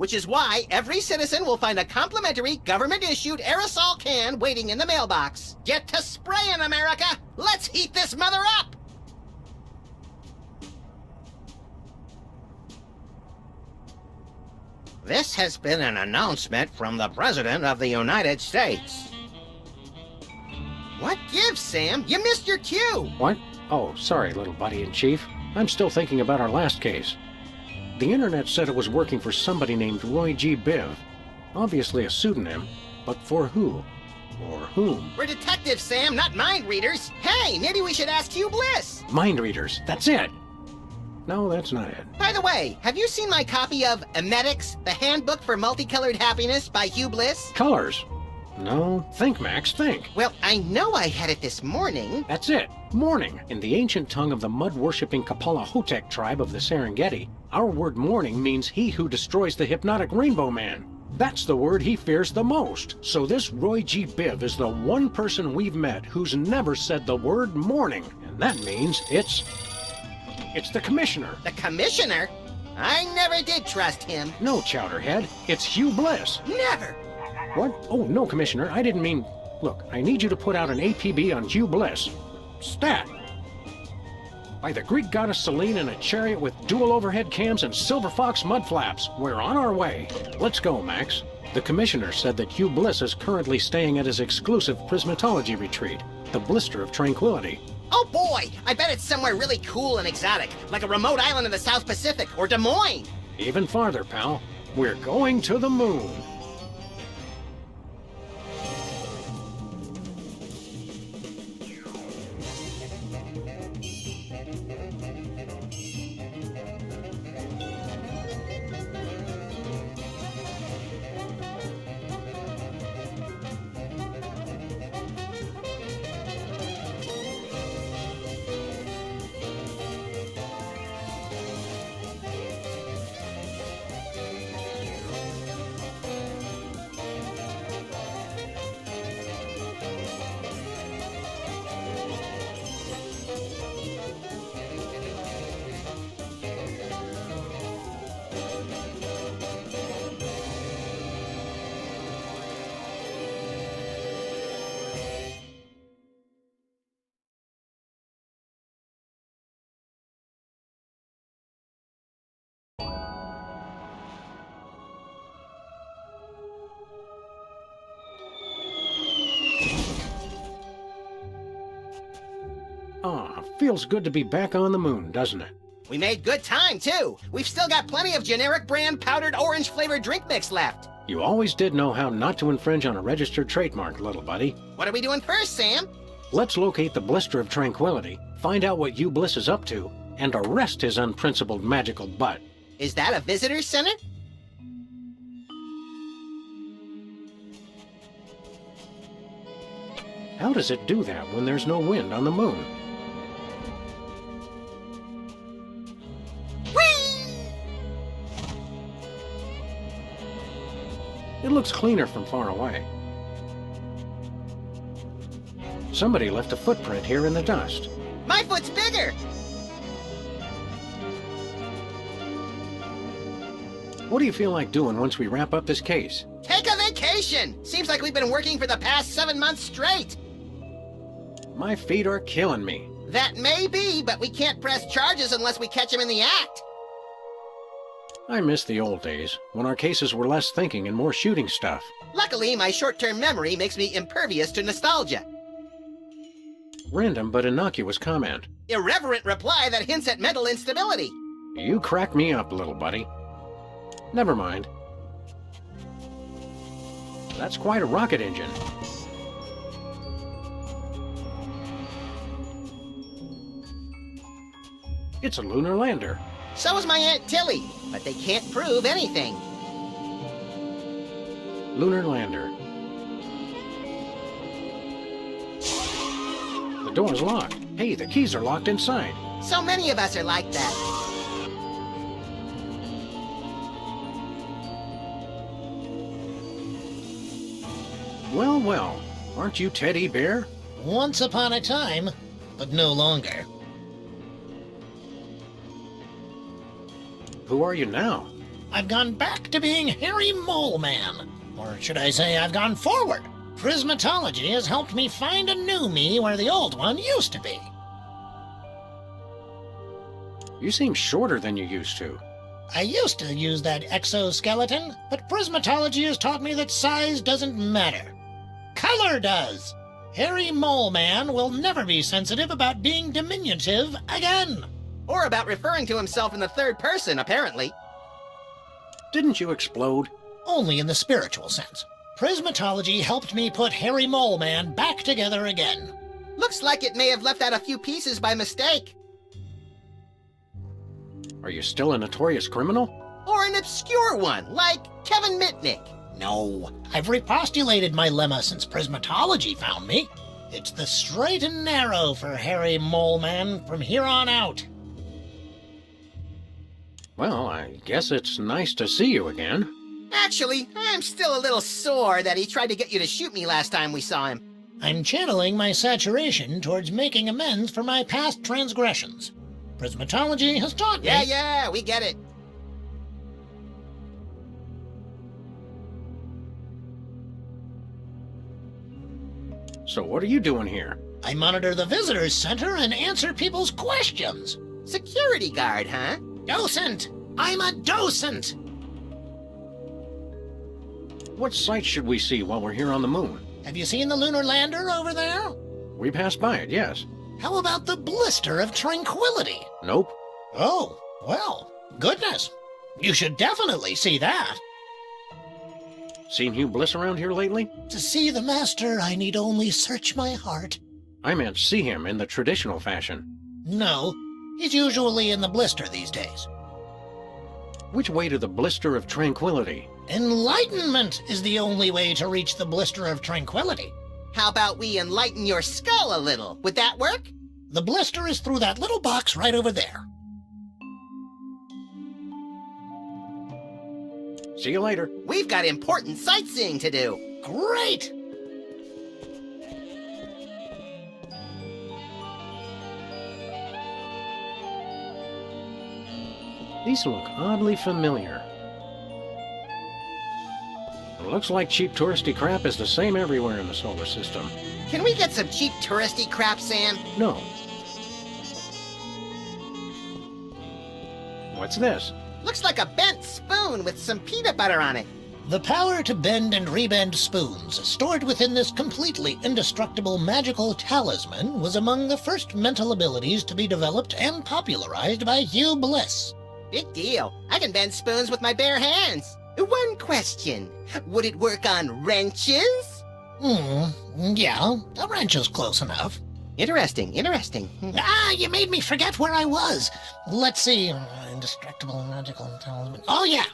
which is why every citizen will find a complimentary government-issued aerosol can waiting in the mailbox. Get to spraying, America! Let's heat this mother up! This has been an announcement from the President of the United States. What gives, Sam? You missed your cue! What? Oh, sorry, little buddy-in-chief. I'm still thinking about our last case. The internet said it was working for somebody named Roy G. Biv. Obviously a pseudonym, but for who? Or whom? We're detectives, Sam, not mind readers. Hey, maybe we should ask Hugh Bliss. Mind readers, that's it! No, that's not it. By the way, have you seen my copy of Emetics, the Handbook for Multicolored Happiness by Hugh Bliss? Colors. No, think, Max, think. Well, I know I had it this morning. That's it. Morning. In the ancient tongue of the mud-worshipping Kapala Hotep tribe of the Serengeti, our word morning means he who destroys the hypnotic Rainbow Man. That's the word he fears the most. So this Roy G. Biv is the one person we've met who's never said the word morning. And that means it's the Commissioner. The Commissioner? I never did trust him. No, Chowderhead. It's Hugh Bliss. Never! What? Oh, no, Commissioner. I didn't mean... Look, I need you to put out an APB on Hugh Bliss. Stat! By the Greek goddess Selene in a chariot with dual overhead cams and silver fox mud flaps. We're on our way. Let's go, Max. The Commissioner said that Hugh Bliss is currently staying at his exclusive prismatology retreat, the Blister of Tranquility. Oh boy! I bet it's somewhere really cool and exotic, like a remote island in the South Pacific or Des Moines. Even farther, pal. We're going to the moon. Ah, feels good to be back on the moon, doesn't it? We made good time, too. We've still got plenty of generic brand powdered orange-flavored drink mix left. You always did know how not to infringe on a registered trademark, little buddy. What are we doing first, Sam? Let's locate the Blister of Tranquility, find out what Hugh Bliss is up to, and arrest his unprincipled magical butt. Is that a visitor center? How does it do that when there's no wind on the moon? It looks cleaner from far away. Somebody left a footprint here in the dust. My foot's bigger! What do you feel like doing once we wrap up this case? Take a vacation! Seems like we've been working for the past 7 months straight. My feet are killing me. That may be, but we can't press charges unless we catch him in the act. I miss the old days, when our cases were less thinking and more shooting stuff. Luckily, my short-term memory makes me impervious to nostalgia. Random but innocuous comment. Irreverent reply that hints at mental instability. You crack me up, little buddy. Never mind. That's quite a rocket engine. It's a lunar lander. So is my Aunt Tilly, but they can't prove anything. Lunar lander. The door's locked. Hey, the keys are locked inside. So many of us are like that. Well, well. Aren't you Teddy Bear? Once upon a time, but no longer. Who are you now? I've gone back to being Harry Mole Man. Or should I say I've gone forward? Prismatology has helped me find a new me where the old one used to be. You seem shorter than you used to. I used to use that exoskeleton, but prismatology has taught me that size doesn't matter. Color does. Harry Mole Man will never be sensitive about being diminutive again. Or about referring to himself in the third person, apparently. Didn't you explode? Only in the spiritual sense. Prismatology helped me put Harry Mole Man back together again. Looks like it may have left out a few pieces by mistake. Are you still a notorious criminal? Or an obscure one, like Kevin Mitnick. No, I've repostulated my lemma since Prismatology found me. It's the straight and narrow for Harry Mole Man from here on out. Well, I guess it's nice to see you again. Actually, I'm still a little sore that he tried to get you to shoot me last time we saw him. I'm channeling my saturation towards making amends for my past transgressions. Prismatology has taught me... Yeah, we get it. So what are you doing here? I monitor the visitors center and answer people's questions. Security guard, huh? Docent! I'm a docent! What sights should we see while we're here on the moon? Have you seen the lunar lander over there? We passed by it, yes. How about the blister of tranquility? Nope. Oh, well, goodness. You should definitely see that. Seen Hugh Bliss around here lately? To see the master, I need only search my heart. I meant see him in the traditional fashion. No, he's usually in the blister these days. Which way to the blister of tranquility? Enlightenment is the only way to reach the blister of tranquility. How about we enlighten your skull a little? Would that work? The blister is through that little box right over there. See you later. We've got important sightseeing to do. Great! These look oddly familiar. It looks like cheap touristy crap is the same everywhere in the solar system. Can we get some cheap touristy crap, Sam? No. What's this? Looks like a bent spoon with some peanut butter on it. The power to bend and rebend spoons stored within this completely indestructible magical talisman was among the first mental abilities to be developed and popularized by Hugh Bliss. Big deal. I can bend spoons with my bare hands. One question. Would it work on wrenches? Yeah, a wrench is close enough. Interesting. You made me forget where I was. Let's see. Indestructible magical talisman. Oh, yeah.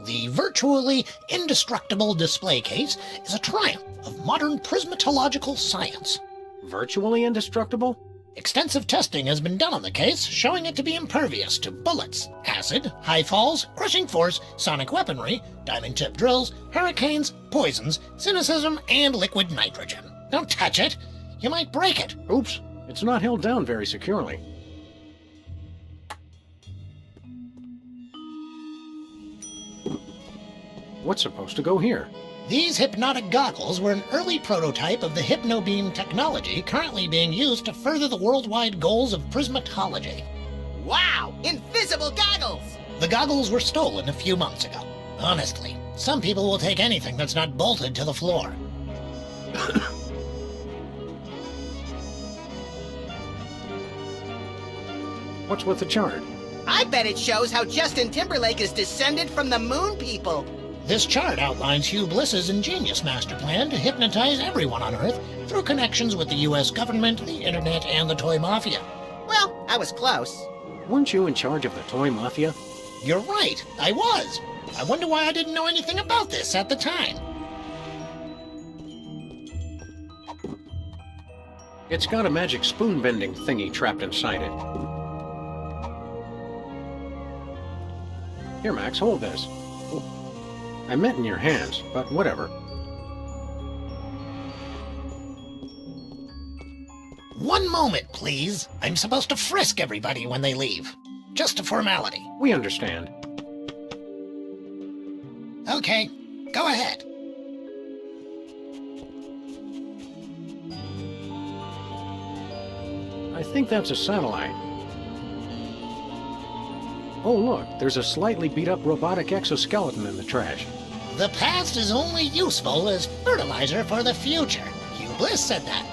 The virtually indestructible display case is a triumph of modern prismatological science. Virtually indestructible? Extensive testing has been done on the case, showing it to be impervious to bullets, acid, high falls, crushing force, sonic weaponry, diamond-tipped drills, hurricanes, poisons, cynicism, and liquid nitrogen. Don't touch it. You might break it. Oops, it's not held down very securely. What's supposed to go here? These hypnotic goggles were an early prototype of the Hypnobeam technology currently being used to further the worldwide goals of prismatology. Wow! Invisible goggles! The goggles were stolen a few months ago. Honestly, some people will take anything that's not bolted to the floor. What's with the chart? I bet it shows how Justin Timberlake is descended from the moon people. This chart outlines Hugh Bliss's ingenious master plan to hypnotize everyone on Earth through connections with the U.S. government, the internet, and the toy mafia. Well, I was close. Weren't you in charge of the toy mafia? You're right, I was. I wonder why I didn't know anything about this at the time. It's got a magic spoon-bending thingy trapped inside it. Here, Max, hold this. I meant in your hands, but whatever. One moment, please. I'm supposed to frisk everybody when they leave. Just a formality. We understand. Okay, go ahead. I think that's a satellite. Oh, look, there's a slightly beat-up robotic exoskeleton in the trash. The past is only useful as fertilizer for the future. Hugh Bliss said that.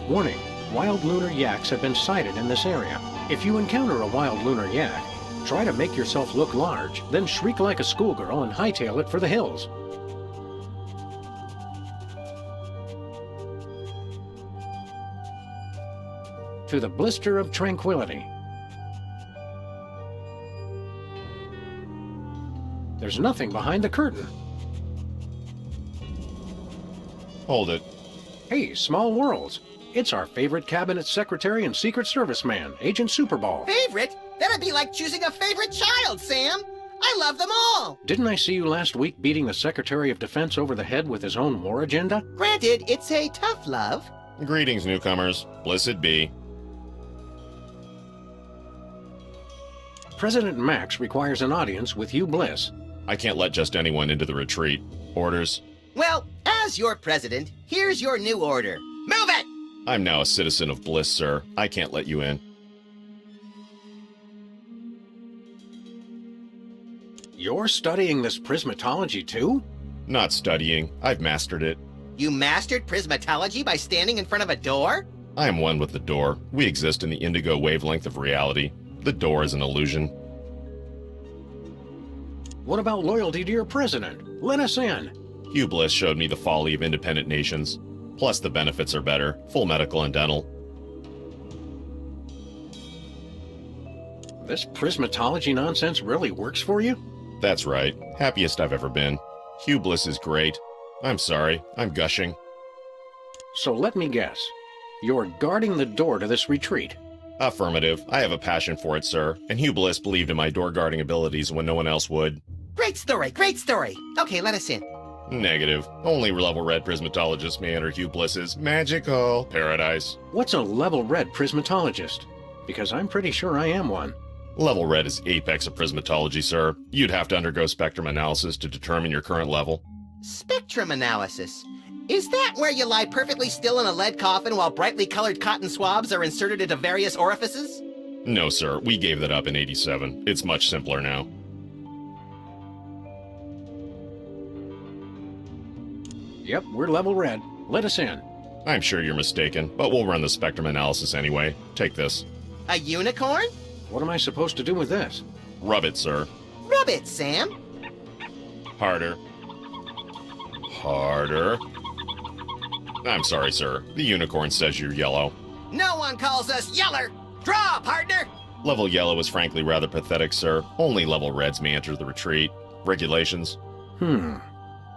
Warning, wild lunar yaks have been sighted in this area. If you encounter a wild lunar yak, try to make yourself look large, then shriek like a schoolgirl and hightail it for the hills. To the Blister of Tranquility. There's nothing behind the curtain. Hold it. Hey, Small Worlds. It's our favorite cabinet secretary and Secret Service man, Agent Superball. Favorite? That'd be like choosing a favorite child, Sam. I love them all. Didn't I see you last week beating the Secretary of Defense over the head with his own war agenda? Granted, it's a tough love. Greetings, newcomers. Blissed be. President Max requires an audience with Hugh Bliss. I can't let just anyone into the retreat. Orders? Well, as your president, here's your new order. Move it! I'm now a citizen of Bliss, sir. I can't let you in. You're studying this prismatology too? Not studying. I've mastered it. You mastered prismatology by standing in front of a door? I am one with the door. We exist in the indigo wavelength of reality. The door is an illusion. What about loyalty to your president? Let us in. Hugh Bliss showed me the folly of independent nations. Plus, the benefits are better. Full medical and dental. This prismatology nonsense really works for you? That's right. Happiest I've ever been. Hugh Bliss is great. I'm sorry. I'm gushing. So let me guess. You're guarding the door to this retreat. Affirmative. I have a passion for it, sir. And Hugh Bliss believed in my door guarding abilities when no one else would. Great story, great story. Okay, let us in. Negative. Only level red prismatologists may enter Hugh Bliss's magical paradise. What's a level red prismatologist? Because I'm pretty sure I am one. Level red is apex of prismatology, sir. You'd have to undergo spectrum analysis to determine your current level. Spectrum analysis. Is that where you lie perfectly still in a lead coffin while brightly colored cotton swabs are inserted into various orifices? No, sir. We gave that up in '87. It's much simpler now. Yep, we're level red. Let us in. I'm sure you're mistaken, but we'll run the spectrum analysis anyway. Take this. A unicorn? What am I supposed to do with this? Rub it, sir. Rub it, Sam. Harder. Harder. I'm sorry, sir. The unicorn says you're yellow. No one calls us yeller. Draw, partner. Level yellow is frankly rather pathetic, sir. Only level reds may enter the retreat. Regulations.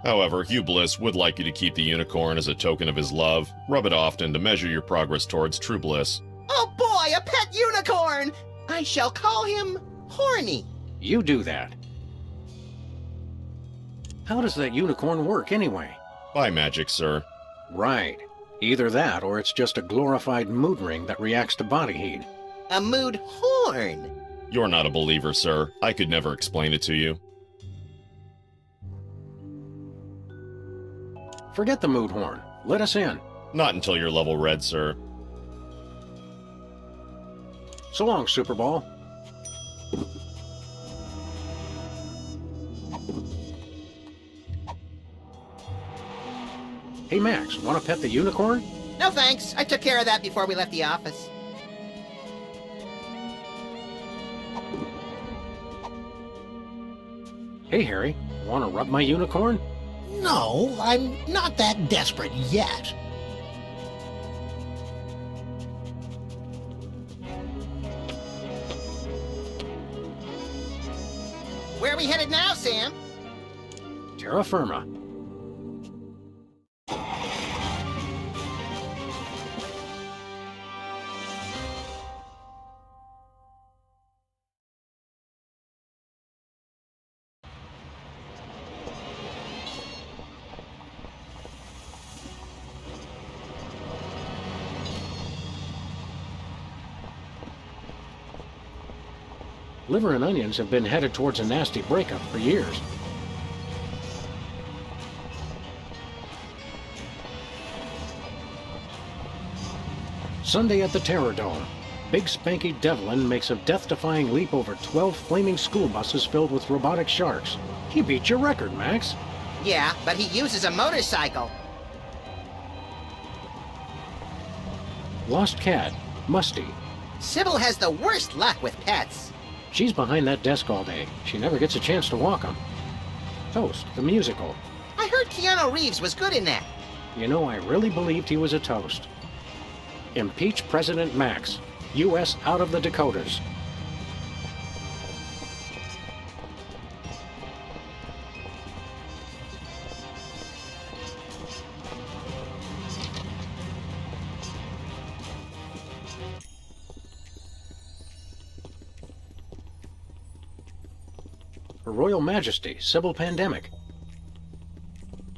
However, Hugh Bliss would like you to keep the unicorn as a token of his love. Rub it often to measure your progress towards true bliss. Oh boy, a pet unicorn! I shall call him Horny. You do that. How does that unicorn work anyway? By magic, sir. Right. Either that or it's just a glorified mood ring that reacts to body heat. A mood horn. You're not a believer, sir. I could never explain it to you. Forget the mood horn. Let us in. Not until you're level red, sir. So long, Superball. Hey, Max, want to pet the unicorn? No thanks. I took care of that before we left the office. Hey, Harry, want to rub my unicorn? No, I'm not that desperate yet. Where are we headed now, Sam? Terra Firma. Liver and onions have been headed towards a nasty breakup for years. Sunday at the Terror Dome. Big Spanky Devlin makes a death-defying leap over 12 flaming school buses filled with robotic sharks. He beat your record, Max. Yeah, but he uses a motorcycle. Lost cat, Musty. Sybil has the worst luck with pets. She's behind that desk all day. She never gets a chance to walk 'em. Toast, the musical. I heard Keanu Reeves was good in that. You know, I really believed he was a toast. Impeach President Max. U.S. out of the Dakotas. Her Royal Majesty, Sybil Pandemic.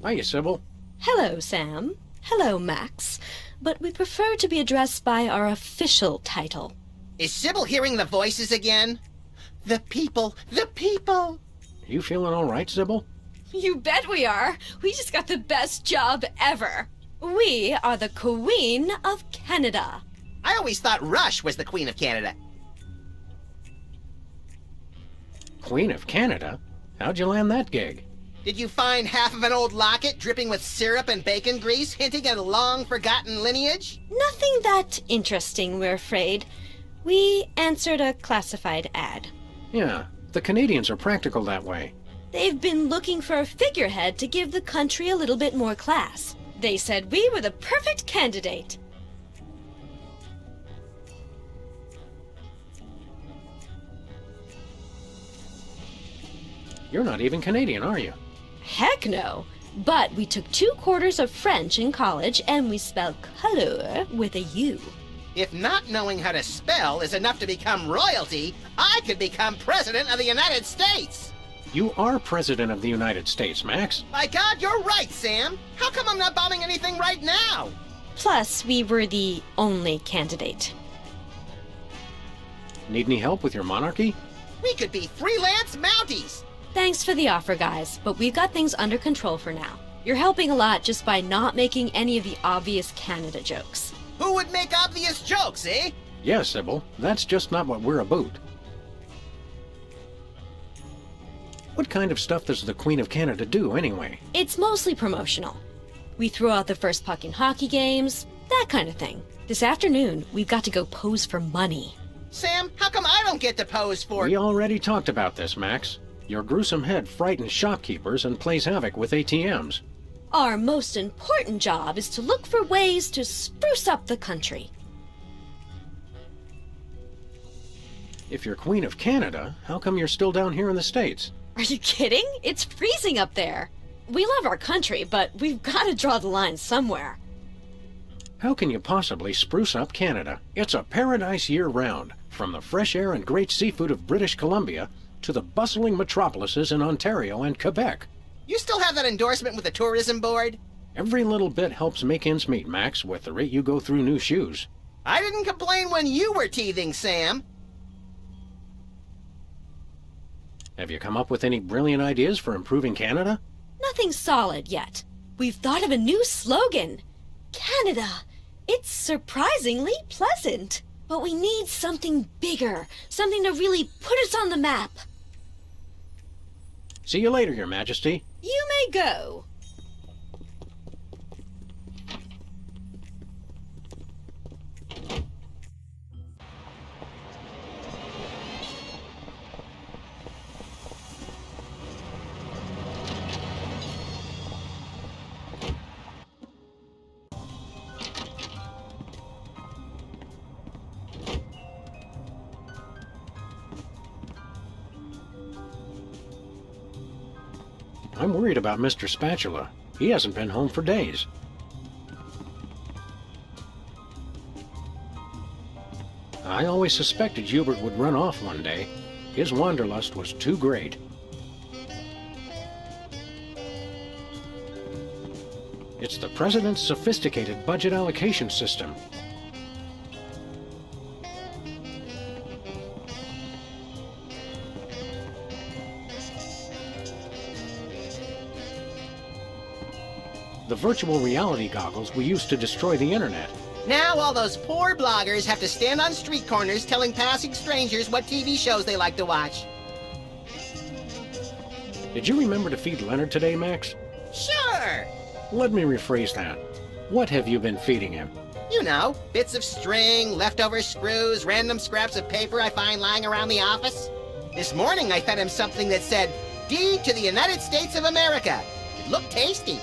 Hiya, Sybil. Hello, Sam. Hello, Max. But we prefer to be addressed by our official title. Is Sybil hearing the voices again? The people, the people. You feeling all right, Sybil? You bet we are. We just got the best job ever. We are the Queen of Canada. I always thought Rush was the Queen of Canada. Queen of Canada? How'd you land that gig? Did you find half of an old locket dripping with syrup and bacon grease, hinting at a long-forgotten lineage? Nothing that interesting, we're afraid. We answered a classified ad. Yeah, the Canadians are practical that way. They've been looking for a figurehead to give the country a little bit more class. They said we were the perfect candidate. You're not even Canadian, are you? Heck no. But we took 2 quarters of French in college and we spell color with a U. If not knowing how to spell is enough to become royalty, I could become President of the United States! You are President of the United States, Max. By God, you're right, Sam! How come I'm not bombing anything right now? Plus, we were the only candidate. Need any help with your monarchy? We could be freelance Mounties! Thanks for the offer, guys, but we've got things under control for now. You're helping a lot just by not making any of the obvious Canada jokes. Who would make obvious jokes, eh? Yes, Sybil. That's just not what we're about. What kind of stuff does the Queen of Canada do, anyway? It's mostly promotional. We throw out the first puck in hockey games, that kind of thing. This afternoon, we've got to go pose for money. Sam, how come I don't get to pose for... We already talked about this, Max. Your gruesome head frightens shopkeepers and plays havoc with ATMs. Our most important job is to look for ways to spruce up the country. If you're Queen of Canada, how come you're still down here in the States? Are you kidding? It's freezing up there. We love our country, but we've got to draw the line somewhere. How can you possibly spruce up Canada? It's a paradise year-round, from the fresh air and great seafood of British Columbia to the bustling metropolises in Ontario and Quebec. You still have that endorsement with the tourism board? Every little bit helps make ends meet, Max, with the rate you go through new shoes. I didn't complain when you were teething, Sam. Have you come up with any brilliant ideas for improving Canada? Nothing solid yet. We've thought of a new slogan. Canada, it's surprisingly pleasant. But we need something bigger, something to really put us on the map. See you later, Your Majesty. You may go. I'm worried about Mr. Spatula. He hasn't been home for days. I always suspected Hubert would run off one day. His wanderlust was too great. It's the President's sophisticated budget allocation system. The virtual reality goggles we used to destroy the internet. Now all those poor bloggers have to stand on street corners telling passing strangers what TV shows they like to watch. Did you remember to feed Leonard today, Max? Sure! Let me rephrase that. What have you been feeding him? You know, bits of string, leftover screws, random scraps of paper I find lying around the office. This morning I fed him something that said, "Deed to the United States of America." It looked tasty.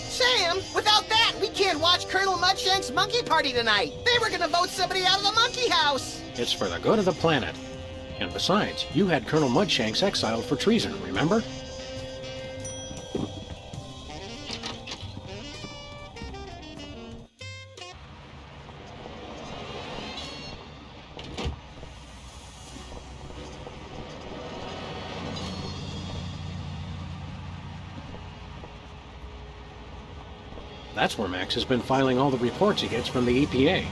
Sam, without that, we can't watch Colonel Mudshank's monkey party tonight. They were gonna vote somebody out of the monkey house. It's for the good of the planet. And besides, you had Colonel Mudshanks exiled for treason, remember? That's where Max has been filing all the reports he gets from the EPA.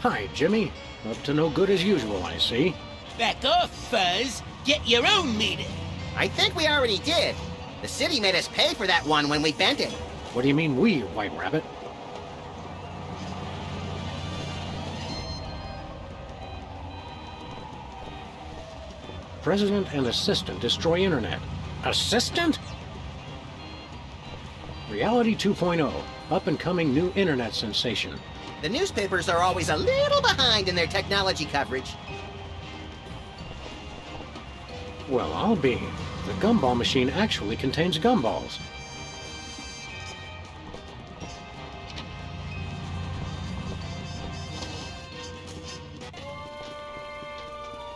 Hi, Jimmy. Up to no good as usual, I see. Back off, Fuzz. Get your own meter. I think we already did. The city made us pay for that one when we bent it. What do you mean we, White Rabbit? President and assistant destroy internet. Assistant? Reality 2.0, up-and-coming new internet sensation. The newspapers are always a little behind in their technology coverage. Well, I'll be. The gumball machine actually contains gumballs.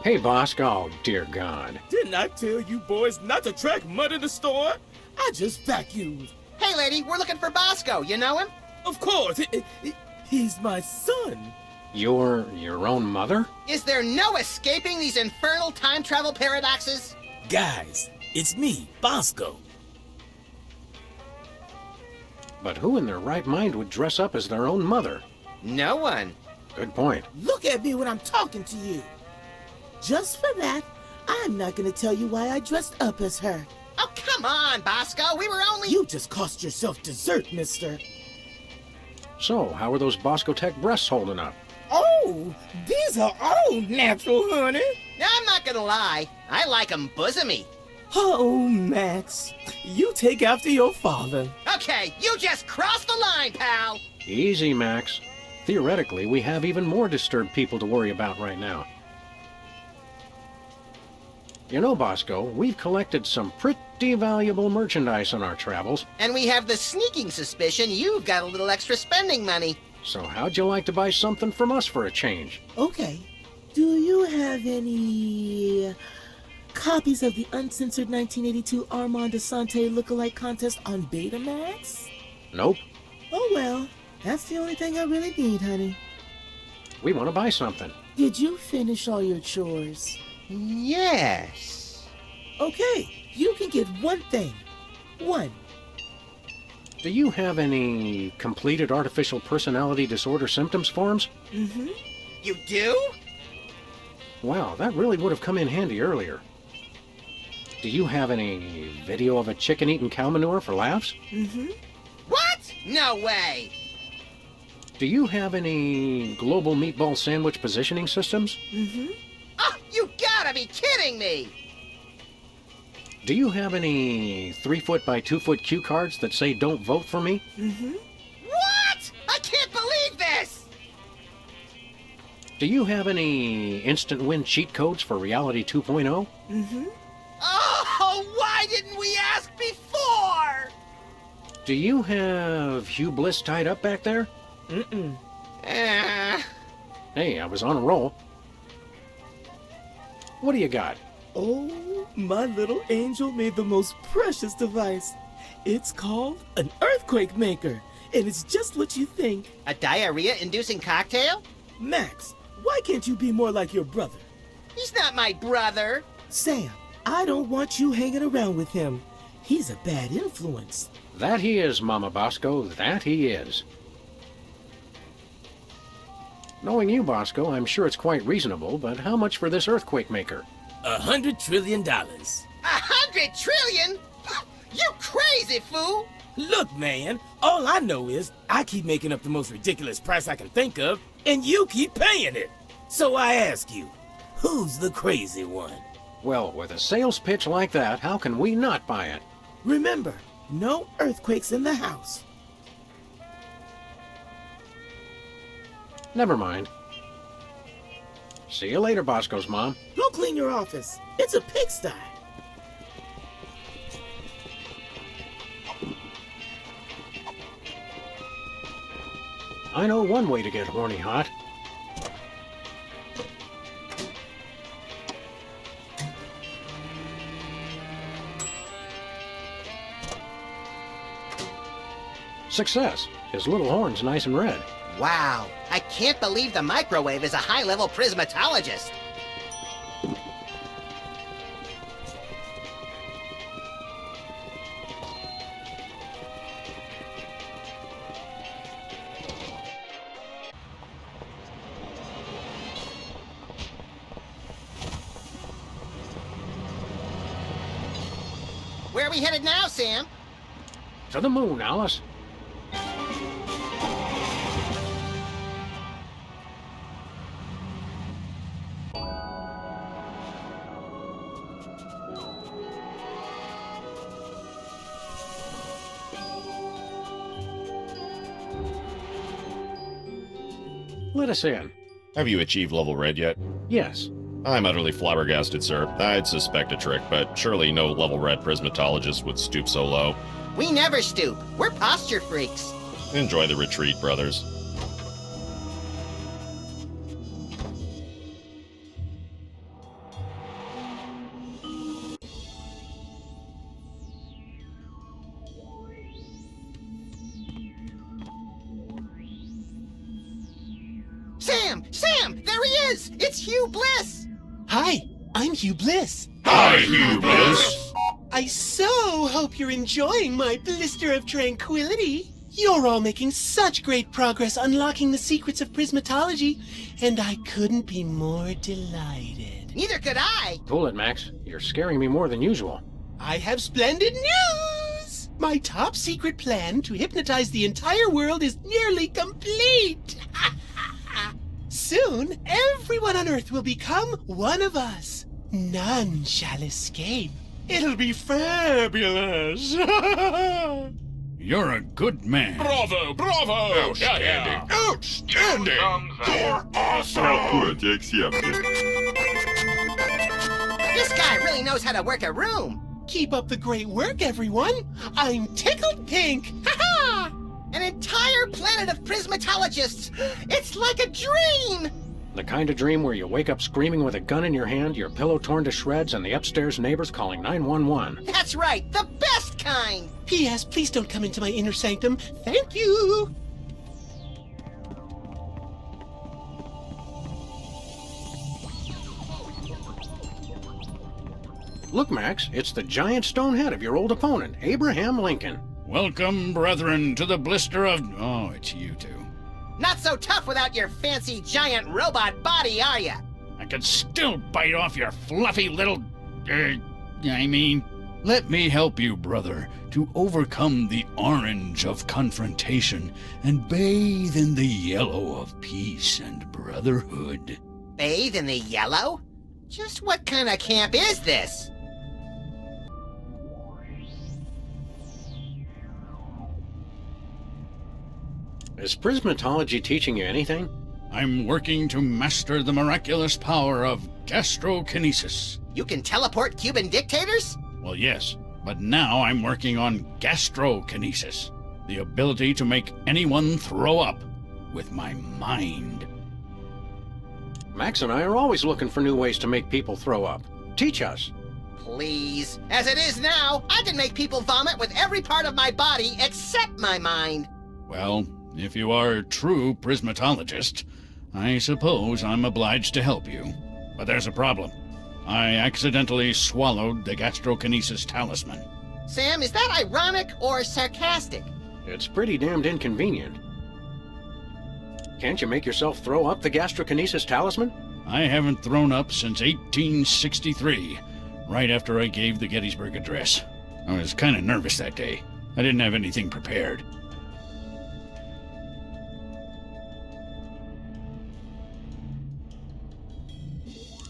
Hey, boss. Oh, dear God. Didn't I tell you boys not to track mud in the store? I just vacuumed. Hey, lady, we're looking for Bosco. You know him? Of course, he's my son. Your own mother? Is there no escaping these infernal time travel paradoxes? Guys, it's me, Bosco. But who in their right mind would dress up as their own mother? No one. Good point. Look at me when I'm talking to you. Just for that, I'm not gonna tell you why I dressed up as her. Oh, come on, Bosco. We were only... You just cost yourself dessert, mister. So, how are those Bosco Tech breasts holding up? Oh, these are all natural, honey. I'm not gonna lie. I like 'em bosomy. Oh, Max, you take after your father. Okay, you just crossed the line, pal. Easy, Max. Theoretically, we have even more disturbed people to worry about right now. You know, Bosco, we've collected some pretty valuable merchandise on our travels. And we have the sneaking suspicion you've got a little extra spending money. So how'd you like to buy something from us for a change? Okay, do you have any copies of the uncensored 1982 Armand Asante lookalike contest on Betamax? Nope. Oh well, that's the only thing I really need, honey. We want to buy something. Did you finish all your chores? Yes. Okay, you can get one thing. One. Do you have any completed artificial personality disorder symptoms forms? Mm-hmm. You do? Wow, that really would have come in handy earlier. Do you have any video of a chicken eating cow manure for laughs? Mm-hmm. What? No way. Do you have any global meatball sandwich positioning systems? Mm-hmm. Oh, you gotta be kidding me. Do you have any 3-foot by 2-foot cue cards that say "Don't vote for me"? Mm-hmm. What? I can't believe this. Do you have any instant win cheat codes for Reality 2.0? Mm-hmm. Oh, why didn't we ask before? Do you have Hugh Bliss tied up back there? Mm-mm. Hey, I was on a roll. What do you got? Oh, my little angel made the most precious device. It's called an earthquake maker, and it's just what you think. A diarrhea-inducing cocktail? Max, why can't you be more like your brother? He's not my brother. Sam, I don't want you hanging around with him. He's a bad influence. That he is, Mama Bosco, that he is. Knowing you, Bosco, I'm sure it's quite reasonable, but how much for this earthquake maker? $100 trillion. 100 trillion? You crazy fool! Look, man, all I know is I keep making up the most ridiculous price I can think of, and you keep paying it. So I ask you, who's the crazy one? Well, with a sales pitch like that, how can we not buy it? Remember, no earthquakes in the house. Never mind. See you later, Bosco's mom. Go clean your office. It's a pigsty. I know one way to get horny hot. Success. His little horn's nice and red. Wow, I can't believe the microwave is a high-level prismatologist. Where are we headed now, Sam? To the moon, Alice. Let us in. Have you achieved level red yet? Yes. I'm utterly flabbergasted, sir. I'd suspect a trick, but surely no level red prismatologist would stoop so low. We never stoop. We're posture freaks. Enjoy the retreat, brothers. Sam! There he is! It's Hugh Bliss! Hi, I'm Hugh Bliss. Hi, Hugh Bliss! I so hope you're enjoying my blister of tranquility. You're all making such great progress unlocking the secrets of prismatology, and I couldn't be more delighted. Neither could I! Cool it, Max. You're scaring me more than usual. I have splendid news! My top secret plan to hypnotize the entire world is nearly complete! Soon, everyone on Earth will become one of us. None shall escape. It'll be fabulous! You're a good man. Bravo! Outstanding! Outstanding! You're Output accepted. This guy really knows how to work a room! Keep up the great work, everyone! I'm tickled pink! Ha-ha! An entire planet of prismatologists! It's like a dream! The kind of dream where you wake up screaming with a gun in your hand, your pillow torn to shreds, and the upstairs neighbors calling 911. That's right, the best kind! P.S. Please don't come into my inner sanctum. Thank you! Look, Max, it's the giant stone head of your old opponent, Abraham Lincoln. Welcome, brethren, to the blister of... Oh, it's you two. Not so tough without your fancy giant robot body, are ya? I could still bite off your fluffy little... Let me help you, brother, to overcome the orange of confrontation and bathe in the yellow of peace and brotherhood. Bathe in the yellow? Just what kind of camp is this? Is prismatology teaching you anything? I'm working to master the miraculous power of gastrokinesis. You can teleport Cuban dictators? Well, yes, but now I'm working on gastrokinesis, the ability to make anyone throw up with my mind. Max and I are always looking for new ways to make people throw up. Teach us. Please. As it is now, I can make people vomit with every part of my body except my mind. Well, if you are a true prismatologist, I suppose I'm obliged to help you. But there's a problem. I accidentally swallowed the gastrokinesis talisman. Sam, is that ironic or sarcastic? It's pretty damned inconvenient. Can't you make yourself throw up the gastrokinesis talisman? I haven't thrown up since 1863, right after I gave the Gettysburg Address. I was kind of nervous that day. I didn't have anything prepared.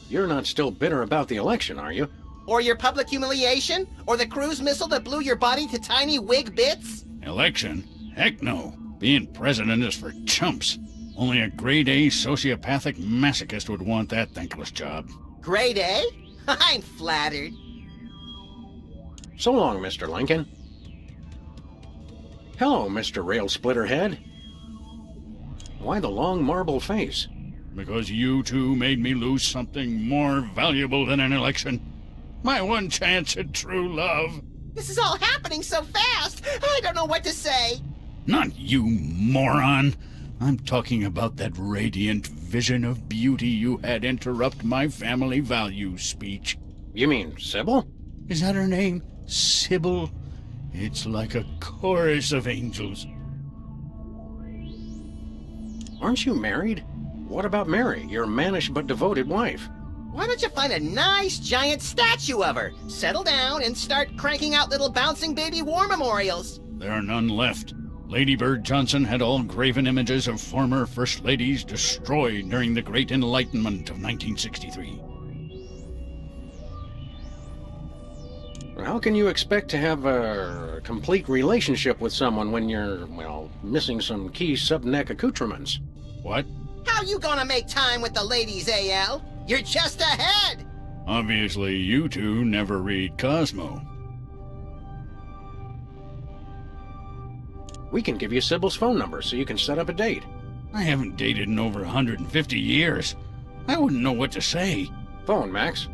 You're not still bitter about the election, are you? Or your public humiliation? Or the cruise missile that blew your body to tiny wig bits? Election? Heck no. Being president is for chumps. Only a grade-A sociopathic masochist would want that thankless job. Grade A? I'm flattered. So long, Mr. Lincoln. Hello, Mr. Rail Splitter Head. Why the long marble face? Because you two made me lose something more valuable than an election. My one chance at true love. This is all happening so fast. I don't know what to say. Not you, moron. I'm talking about that radiant vision of beauty you had interrupt my family values speech. You mean Sybil? Is that her name? Sybil? It's like a chorus of angels. Aren't you married? What about Mary, your mannish but devoted wife? Why don't you find a nice giant statue of her? Settle down and start cranking out little bouncing baby war memorials. There are none left. Lady Bird Johnson had all graven images of former First Ladies destroyed during the Great Enlightenment of 1963. How can you expect to have a complete relationship with someone when you're, well, missing some key sub-neck accoutrements? What? How you gonna make time with the ladies, AL? You're just ahead! Obviously, you two never read Cosmo. We can give you Sybil's phone number so you can set up a date. I haven't dated in over 150 years. I wouldn't know what to say. Phone, Max.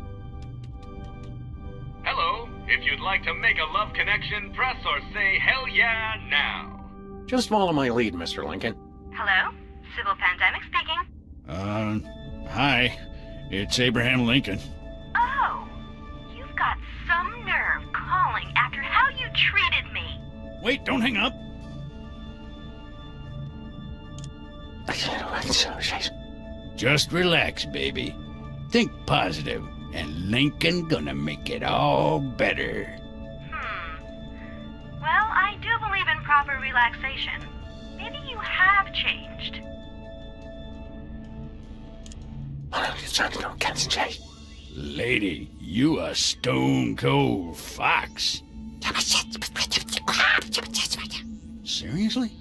Hello. If you'd like to make a love connection, press or say hell yeah now. Just follow my lead, Mr. Lincoln. Hello? Sybil Pandemic speaking. Hi. It's Abraham Lincoln. Oh, you've got some nerve calling after how you treated me. Wait, don't hang up. Just relax, baby. Think positive, and Lincoln gonna make it all better. Well, I do believe in proper relaxation. Maybe you have changed. Lady, you a stone cold fox. Seriously?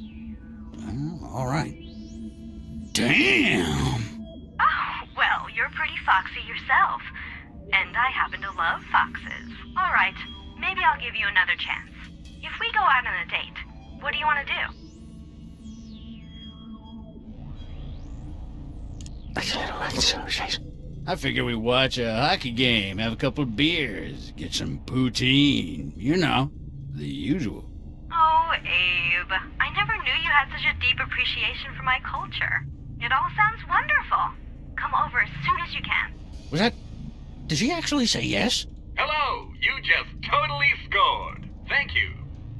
All right. Damn! Oh, well, you're pretty foxy yourself. And I happen to love foxes. All right, maybe I'll give you another chance. If we go out on a date, what do you want to do? I figure we watch a hockey game, have a couple of beers, get some poutine. You know, the usual. Oh, Abe, I never knew you had such a deep appreciation for my culture. It all sounds wonderful. Come over as soon as you can. Was that... Did she actually say yes? Hello. You just totally scored. Thank you.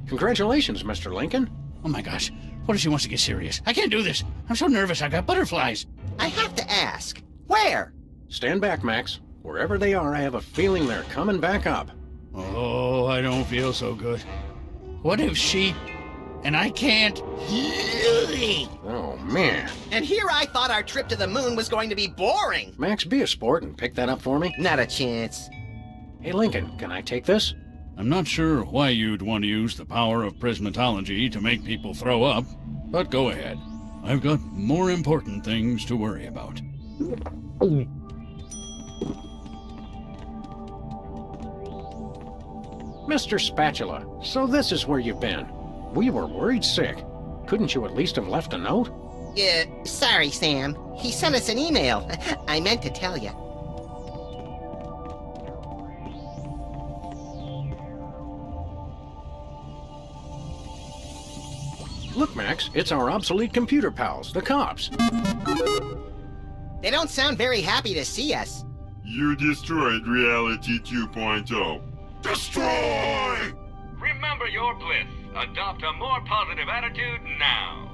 Congratulations, Mr. Lincoln. Oh my gosh, what if she wants to get serious? I can't do this. I'm so nervous I got butterflies. I have to ask, where? Stand back, Max. Wherever they are, I have a feeling they're coming back up. Oh, I don't feel so good. What if she... and I can't... Oh, man. And here I thought our trip to the moon was going to be boring. Max, be a sport and pick that up for me. Not a chance. Hey, Lincoln, can I take this? I'm not sure why you'd want to use the power of prismatology to make people throw up, but go ahead. I've got more important things to worry about. Mr. Spatula, so this is where you've been. We were worried sick. Couldn't you at least have left a note? Sorry, Sam. He sent us an email. I meant to tell you. Look, Max, it's our obsolete computer pals, the cops. They don't sound very happy to see us. You destroyed Reality 2.0. Destroy! Remember your bliss. Adopt a more positive attitude now.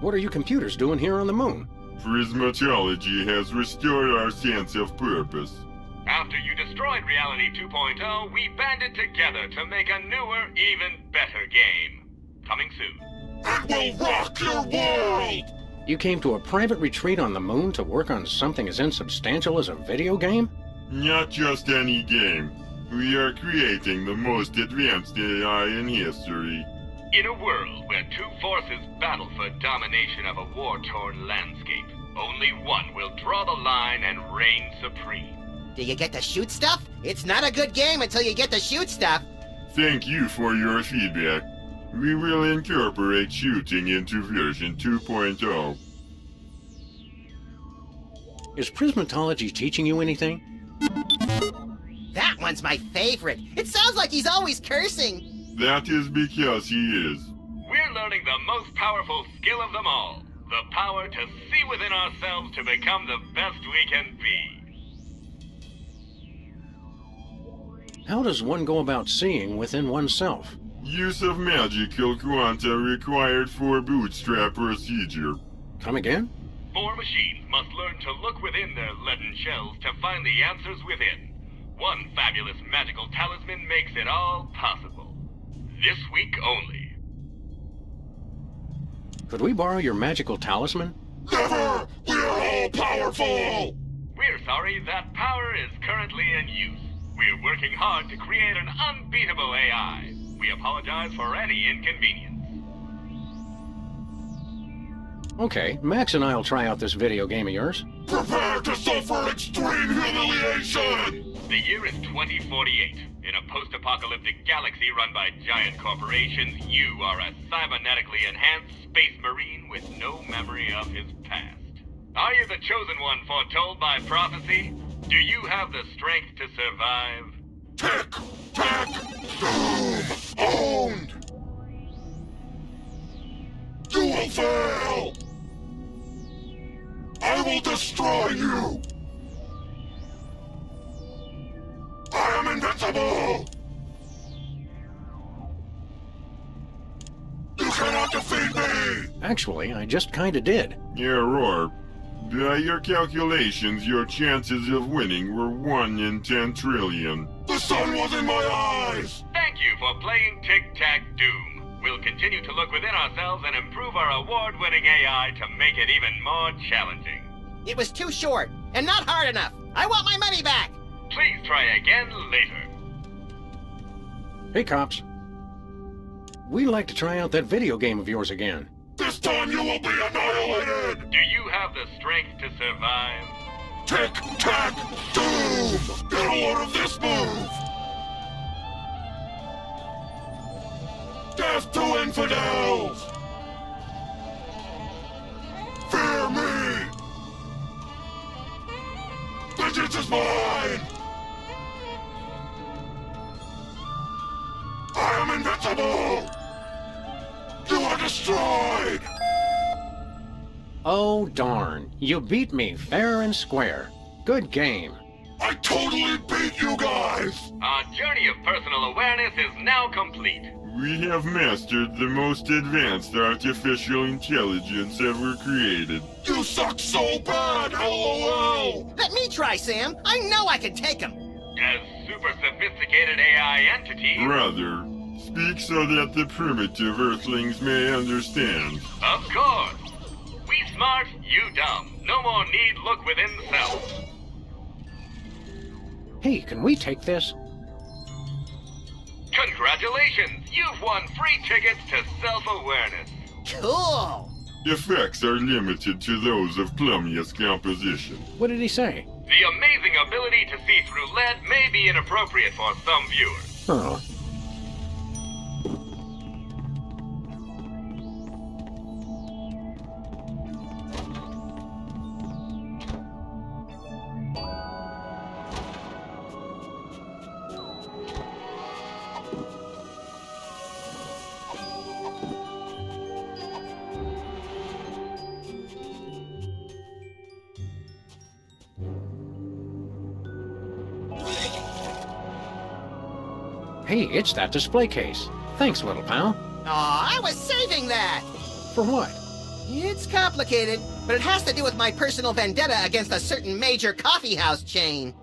What are you computers doing here on the moon? Prismatology has restored our sense of purpose. After you destroyed Reality 2.0, we banded together to make a newer, even better game. Coming soon. It will rock your world! You came to a private retreat on the moon to work on something as insubstantial as a video game? Not just any game. We are creating the most advanced AI in history. In a world where two forces battle for domination of a war-torn landscape, only one will draw the line and reign supreme. Do you get to shoot stuff? It's not a good game until you get to shoot stuff. Thank you for your feedback. We will incorporate shooting into version 2.0. Is Prismatology teaching you anything? That one's my favorite. It sounds like he's always cursing. That is because he is. We're learning the most powerful skill of them all. The power to see within ourselves to become the best we can be. How does one go about seeing within oneself? Use of magical quanta required for bootstrap procedure. Come again? 4 machines must learn to look within their leaden shells to find the answers within. One fabulous magical talisman makes it all possible. This week only. Could we borrow your magical talisman? Never! We are all powerful! We're sorry, that power is currently in use. We're working hard to create an unbeatable AI. We apologize for any inconvenience. Okay, Max and I'll try out this video game of yours. Prepare to suffer extreme humiliation! The year is 2048. In a post-apocalyptic galaxy run by giant corporations, you are a cybernetically enhanced space marine with no memory of his past. Are you the chosen one foretold by prophecy? Do you have the strength to survive? Tick! Tack! Doom! Owned! You will fail! I will destroy you! I am invincible! You cannot defeat me! Actually, I just kinda did. Yeah, Roar. By your calculations, your chances of winning were 1 in 10 trillion. The sun was in my eyes! Thank you for playing Tic-Tac-Doom. We'll continue to look within ourselves and improve our award-winning AI to make it even more challenging. It was too short and not hard enough. I want my money back. Please try again later. Hey, cops. We'd like to try out that video game of yours again. This time you will be annihilated! Do you have the strength to survive? Tic-Tac-Doom! Get a load of this move! Death to infidels! Fear me! Vengeance is mine! I am invincible! You are destroyed! Oh, darn. You beat me fair and square. Good game. I totally beat you guys! Our journey of personal awareness is now complete. We have mastered the most advanced artificial intelligence ever created. You suck so bad, LOL! Let me try, Sam. I know I can take him. As super sophisticated AI entities... Rather, speak so that the primitive Earthlings may understand. Of course. We smart, you dumb. No more need look within the self. Hey, can we take this? Congratulations! You've won free tickets to self-awareness. Cool. Effects are limited to those of Plumius composition. What did he say? The amazing ability to see through lead may be inappropriate for some viewers. Oh. Hey, it's that display case. Thanks, little pal. Aw, I was saving that. For what? It's complicated, but it has to do with my personal vendetta against a certain major coffeehouse chain.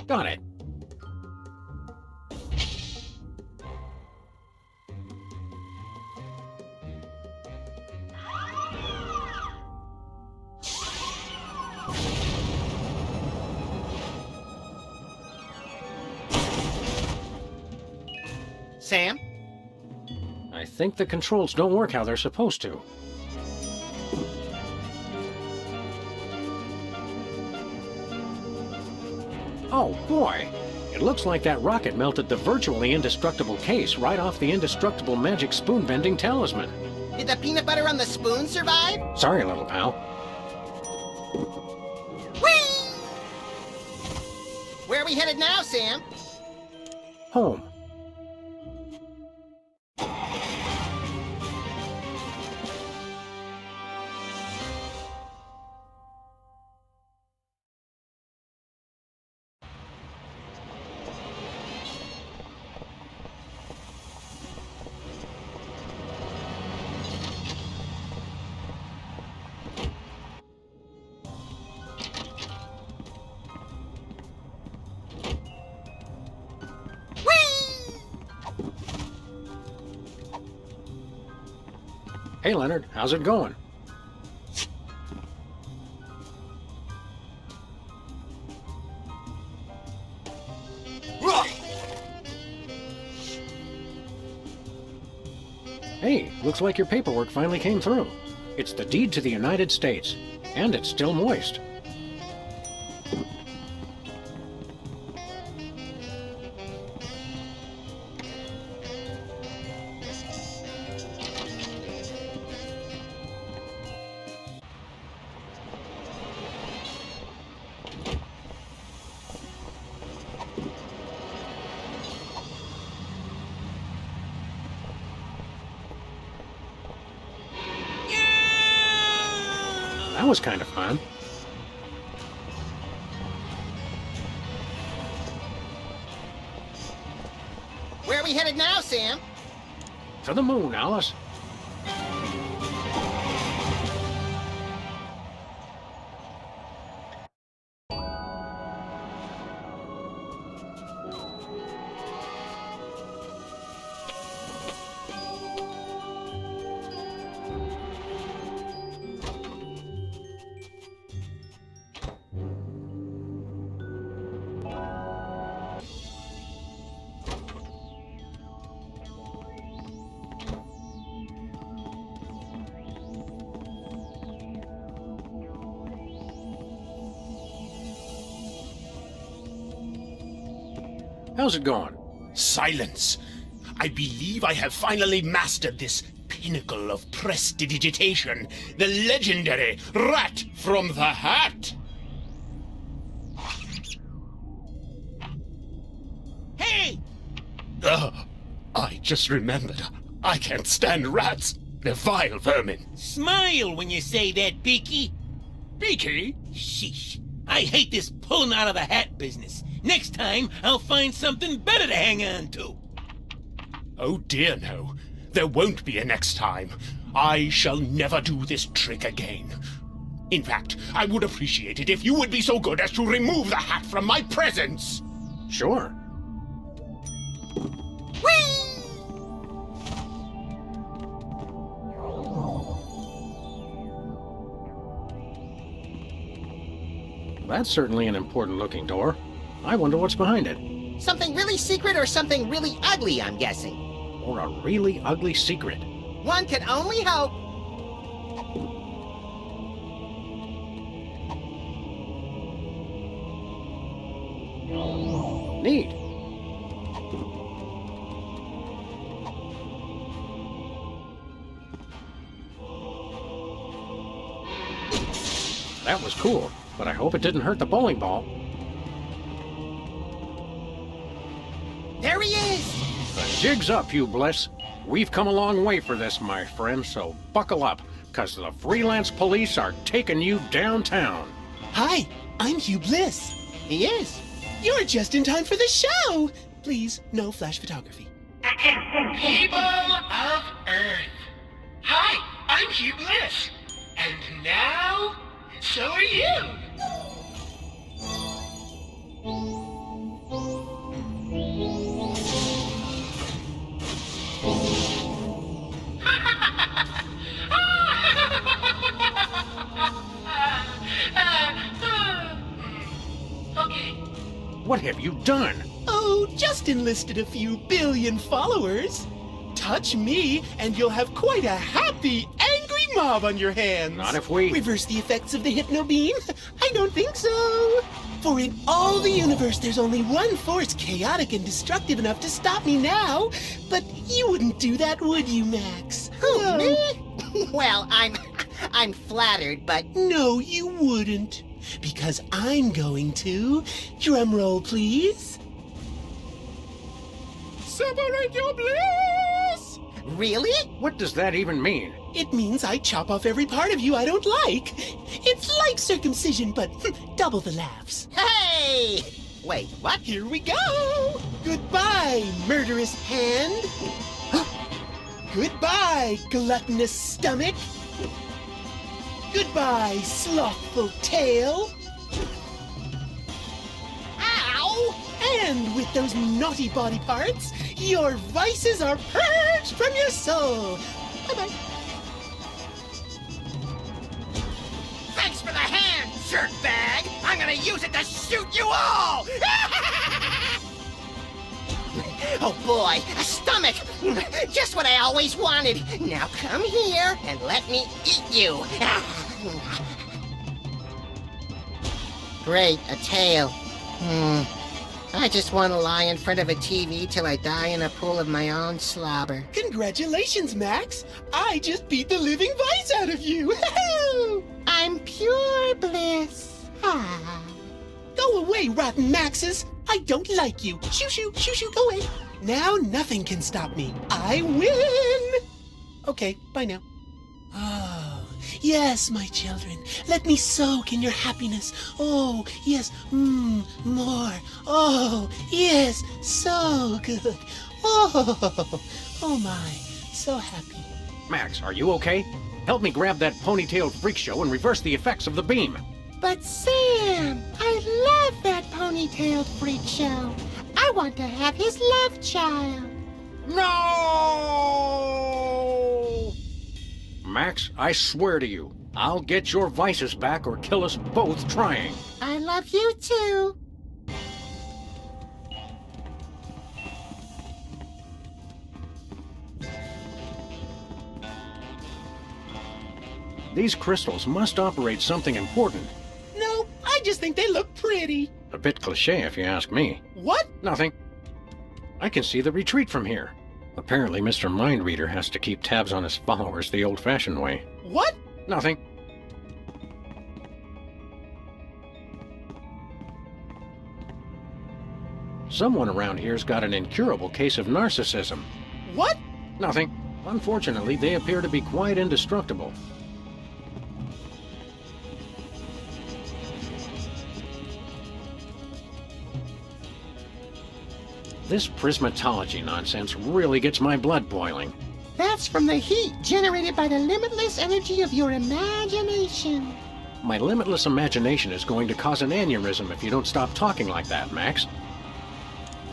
Got it. Sam? I think the controls don't work how they're supposed to. Oh, boy! It looks like that rocket melted the virtually indestructible case right off the indestructible magic spoon-bending talisman. Did the peanut butter on the spoon survive? Sorry, little pal. Whee! Where are we headed now, Sam? Home. Hey, Leonard, how's it going? Hey, looks like your paperwork finally came through. It's the deed to the United States, and it's still moist. That was kind of fun. Where are we headed now, Sam? To the moon, Alice. How's it going? Silence! I believe I have finally mastered this pinnacle of prestidigitation, the legendary Rat from the Hat! Hey! I just remembered. I can't stand rats. They're vile vermin. Smile when you say that, Beaky. Beaky? Sheesh. I hate this pulling out of the hat business. Next time, I'll find something better to hang on to. Oh dear no. There won't be a next time. I shall never do this trick again. In fact, I would appreciate it if you would be so good as to remove the hat from my presence. Sure. That's certainly an important-looking door. I wonder what's behind it. Something really secret or something really ugly, I'm guessing. Or a really ugly secret. One can only hope. Neat. That was was cool, but I hope it didn't hurt the bowling ball. There he is! The jig's up, Hugh Bliss. We've come a long way for this, my friend, so buckle up, because the freelance police are taking you downtown. Hi, I'm Hugh Bliss. He is. You're just in time for the show. Please, no flash photography. People of Earth. Hi, I'm Hugh Bliss. And now, so are you. Okay. What have you done? Oh, just enlisted a few billion followers. Touch me, and you'll have quite a happy, angry mob on your hands. Not if we... Reverse the effects of the hypno beam? I don't think so. For in all the universe, there's only one force chaotic and destructive enough to stop me now. But you wouldn't do that, would you, Max? Who, me? Well, I'm flattered, but... No, you wouldn't. Because I'm going to. Drum roll, please. Separate your bliss! Really? What does that even mean? It means I chop off every part of you I don't like. It's like circumcision, but double the laughs. Hey! Wait, what? Here we go! Goodbye, murderous hand. Goodbye, gluttonous stomach. Goodbye, slothful tail. Ow! And with those naughty body parts, your vices are purged from your soul. Bye-bye. Thanks for the hand, jerkbag! I'm gonna use it to shoot you all! Oh boy, a stomach! Just what I always wanted. Now come here and let me eat you. Great, a tail. I just want to lie in front of a TV till I die in a pool of my own slobber. Congratulations, Max. I just beat the living vice out of you. I'm pure bliss. Go away, rotten Maxes. I don't like you. Shoo, shoo, shoo, shoo, go away. Now nothing can stop me. I win. Okay, bye now. Oh, yes, my children. Let me soak in your happiness. Oh, yes, more. Oh, yes, so good. Oh my, so happy. Max, are you okay? Help me grab that ponytailed freak show and reverse the effects of the beam. But Sam, I love that ponytailed freak show. I want to have his love child. No! Max, I swear to you, I'll get your vices back or kill us both trying. I love you too. These crystals must operate something important. No, I just think they look pretty. A bit cliché if you ask me. What? Nothing. I can see the retreat from here. Apparently Mr. Mindreader has to keep tabs on his followers the old-fashioned way. What? Nothing. Someone around here's got an incurable case of narcissism. What? Nothing. Unfortunately, they appear to be quite indestructible. This prismatology nonsense really gets my blood boiling. That's from the heat generated by the limitless energy of your imagination. My limitless imagination is going to cause an aneurysm if you don't stop talking like that, Max.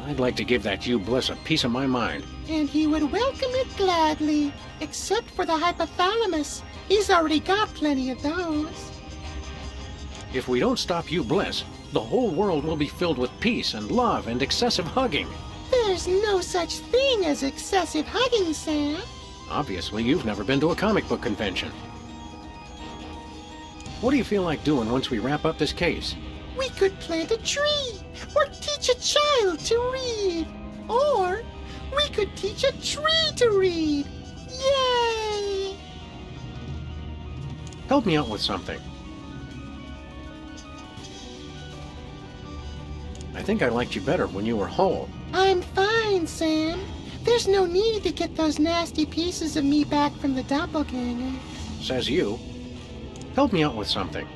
I'd like to give that Hugh Bliss a piece of my mind. And he would welcome it gladly, except for the hypothalamus. He's already got plenty of those. If we don't stop Hugh Bliss, the whole world will be filled with peace and love and excessive hugging. There's no such thing as excessive hugging, Sam. Obviously, you've never been to a comic book convention. What do you feel like doing once we wrap up this case? We could plant a tree, or teach a child to read. Or we could teach a tree to read. Yay! Help me out with something. I think I liked you better when you were whole. I'm fine, Sam. There's no need to get those nasty pieces of me back from the doppelganger. Says you. Help me out with something.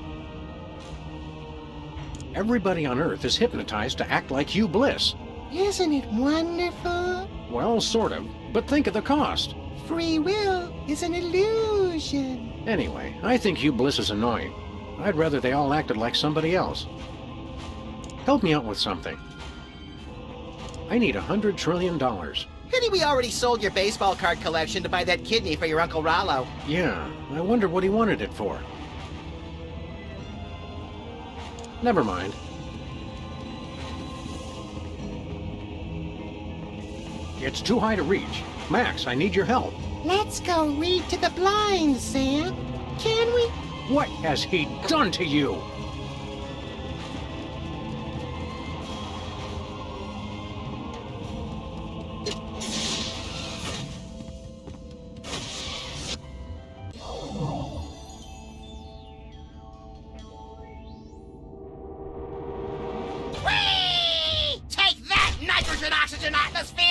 Everybody on Earth is hypnotized to act like Hugh Bliss. Isn't it wonderful? Well, sort of. But think of the cost. Free will is an illusion. Anyway, I think Hugh Bliss is annoying. I'd rather they all acted like somebody else. Help me out with something. I need $100 trillion. Pity we already sold your baseball card collection to buy that kidney for your Uncle Rollo. Yeah, I wonder what he wanted it for. Never mind. It's too high to reach. Max, I need your help. Let's go read to the blind, Sam. Can we? What has he done to you?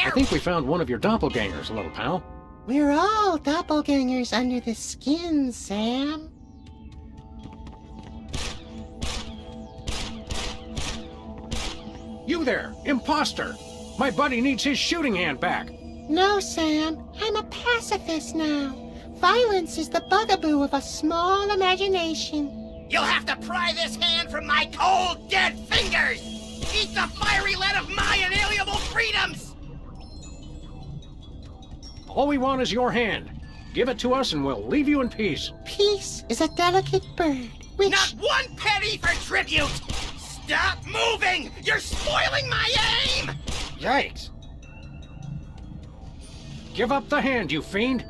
I think we found one of your doppelgangers, little pal. We're all doppelgangers under the skin, Sam. You there, imposter! My buddy needs his shooting hand back. No, Sam. I'm a pacifist now. Violence is the bugaboo of a small imagination. You'll have to pry this hand from my cold, dead fingers! Eat the fiery lead of my inalienable freedoms! All we want is your hand. Give it to us and we'll leave you in peace. Peace is a delicate bird, which... Not one penny for tribute! Stop moving! You're spoiling my aim! Yikes. Give up the hand, you fiend!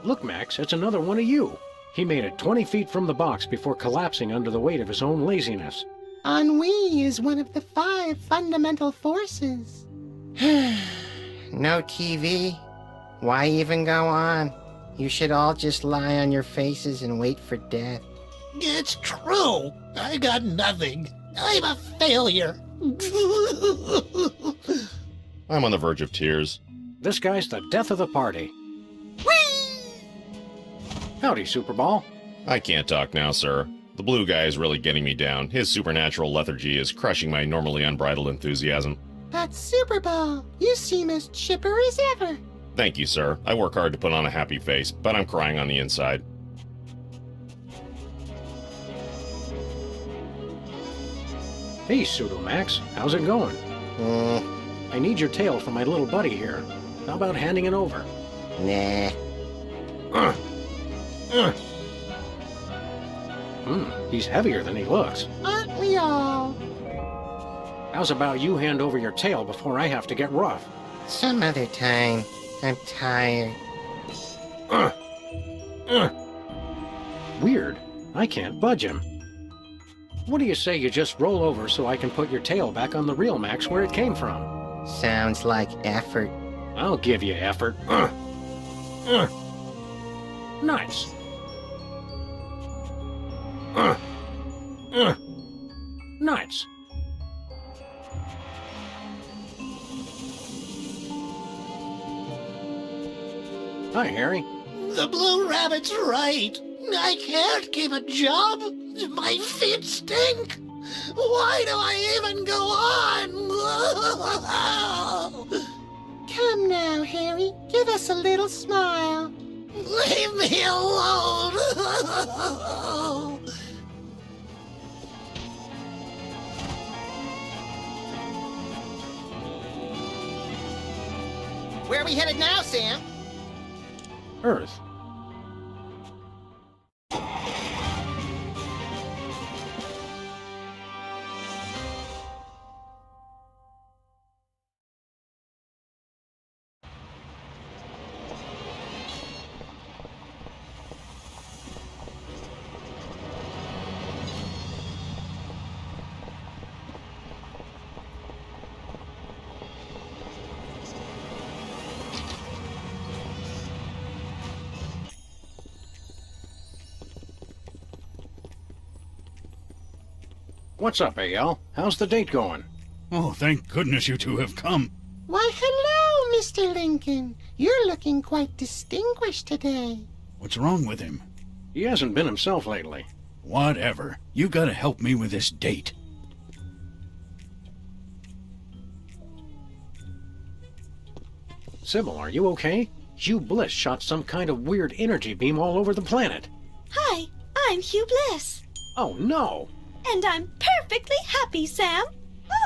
Look, Max, it's another one of you. He made it 20 feet from the box before collapsing under the weight of his own laziness. Ennui is one of the 5 fundamental forces. No TV? Why even go on? You should all just lie on your faces and wait for death. It's true. I got nothing. I'm a failure. I'm on the verge of tears. This guy's the death of the party. Howdy, Superball. I can't talk now, sir. The blue guy is really getting me down. His supernatural lethargy is crushing my normally unbridled enthusiasm. But Superball, you seem as chipper as ever. Thank you, sir. I work hard to put on a happy face, but I'm crying on the inside. Hey, Pseudomax. How's it going? I need your tail for my little buddy here. How about handing it over? Nah. He's heavier than he looks. Aren't we all? How's about you hand over your tail before I have to get rough? Some other time. I'm tired. Weird. I can't budge him. What do you say you just roll over so I can put your tail back on the real Max where it came from? Sounds like effort. I'll give you effort. Nice. Nice. Hi, Harry. The Blue Rabbit's right. I can't keep a job. My feet stink. Why do I even go on? Come now, Harry. Give us a little smile. Leave me alone. Where are we headed now, Sam? Earth. What's up, A.L.? How's the date going? Oh, thank goodness you two have come. Why, hello, Mr. Lincoln. You're looking quite distinguished today. What's wrong with him? He hasn't been himself lately. Whatever. You gotta help me with this date. Sybil, are you okay? Hugh Bliss shot some kind of weird energy beam all over the planet. Hi, I'm Hugh Bliss. Oh, no! And I'm perfectly happy, Sam.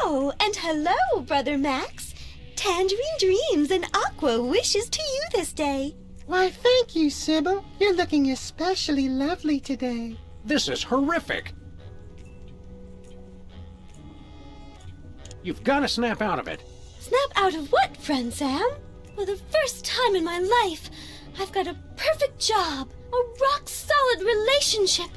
Oh, and hello, Brother Max. Tangerine dreams and Aqua wishes to you this day. Why, thank you, Sybil. You're looking especially lovely today. This is horrific! You've got to snap out of it. Snap out of what, friend Sam? For the first time in my life, I've got a perfect job, a rock-solid relationship,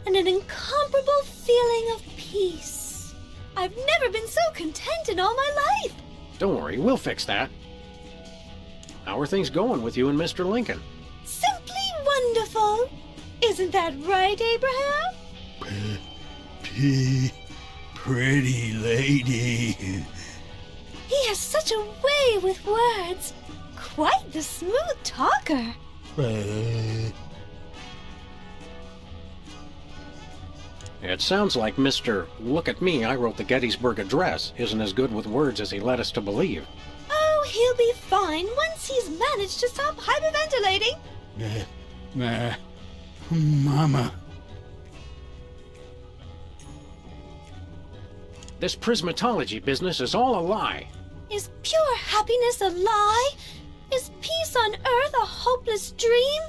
and an incomparable feeling of peace. I've never been so content in all my life. Don't worry, we'll fix that. How are things going with you and Mr. Lincoln? Simply wonderful. Isn't that right, Abraham? Pretty lady. He has such a way with words. Quite the smooth talker. It sounds like Mr. Look at Me, I wrote the Gettysburg Address isn't as good with words as he led us to believe. Oh, he'll be fine once he's managed to stop hyperventilating. Mama. This prismatology business is all a lie. Is pure happiness a lie? Is peace on Earth a hopeless dream?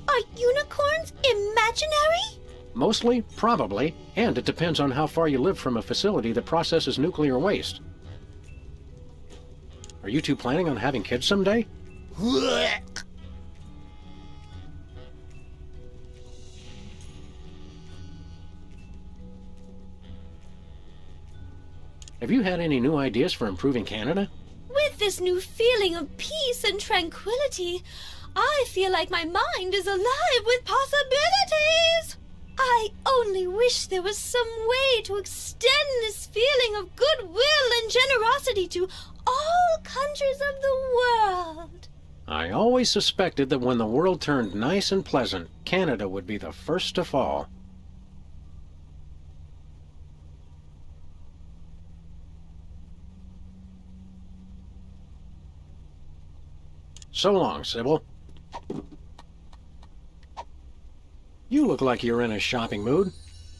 Are unicorns imaginary? Mostly, probably, and it depends on how far you live from a facility that processes nuclear waste. Are you two planning on having kids someday? Have you had any new ideas for improving Canada? With this new feeling of peace and tranquility, I feel like my mind is alive with possibilities. I only wish there was some way to extend this feeling of goodwill and generosity to all countries of the world. I always suspected that when the world turned nice and pleasant, Canada would be the first to fall. So long, Sybil. You look like you're in a shopping mood.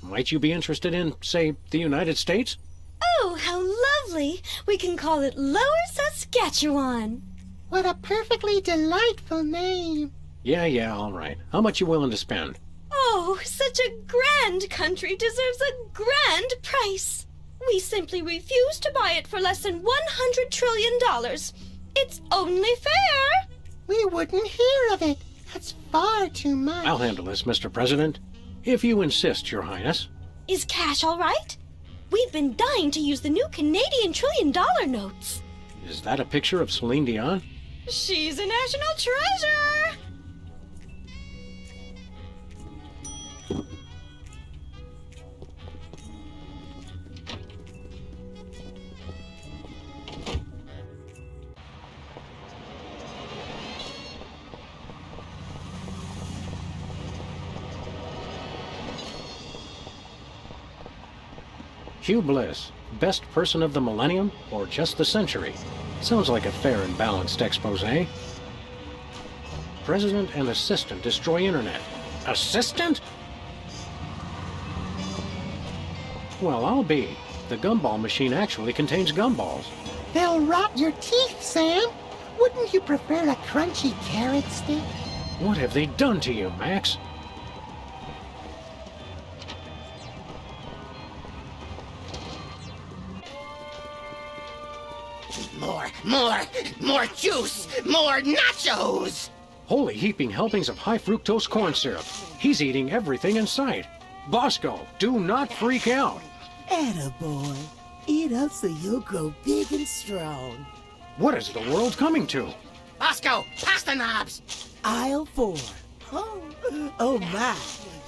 Might you be interested in, say, the United States? Oh, how lovely! We can call it Lower Saskatchewan. What a perfectly delightful name. Yeah, all right. How much you willing to spend? Oh, such a grand country deserves a grand price. We simply refuse to buy it for less than $100 trillion. It's only fair. We wouldn't hear of it. That's far too much. I'll handle this, Mr. President. If you insist, Your Highness. Is cash all right? We've been dying to use the new Canadian $1 trillion notes. Is that a picture of Celine Dion? She's a national treasure. Hugh Bliss, best person of the millennium or just the century? Sounds like a fair and balanced expose. President and assistant destroy internet. Assistant? Well, I'll be. The gumball machine actually contains gumballs. They'll rot your teeth, Sam. Wouldn't you prefer a crunchy carrot stick? What have they done to you, Max? More juice! More nachos! Holy heaping helpings of high fructose corn syrup. He's eating everything in sight. Bosco, do not freak out. Attaboy. Eat up so you'll grow big and strong. What is the world coming to? Bosco, pasta knobs! Aisle 4. Oh my.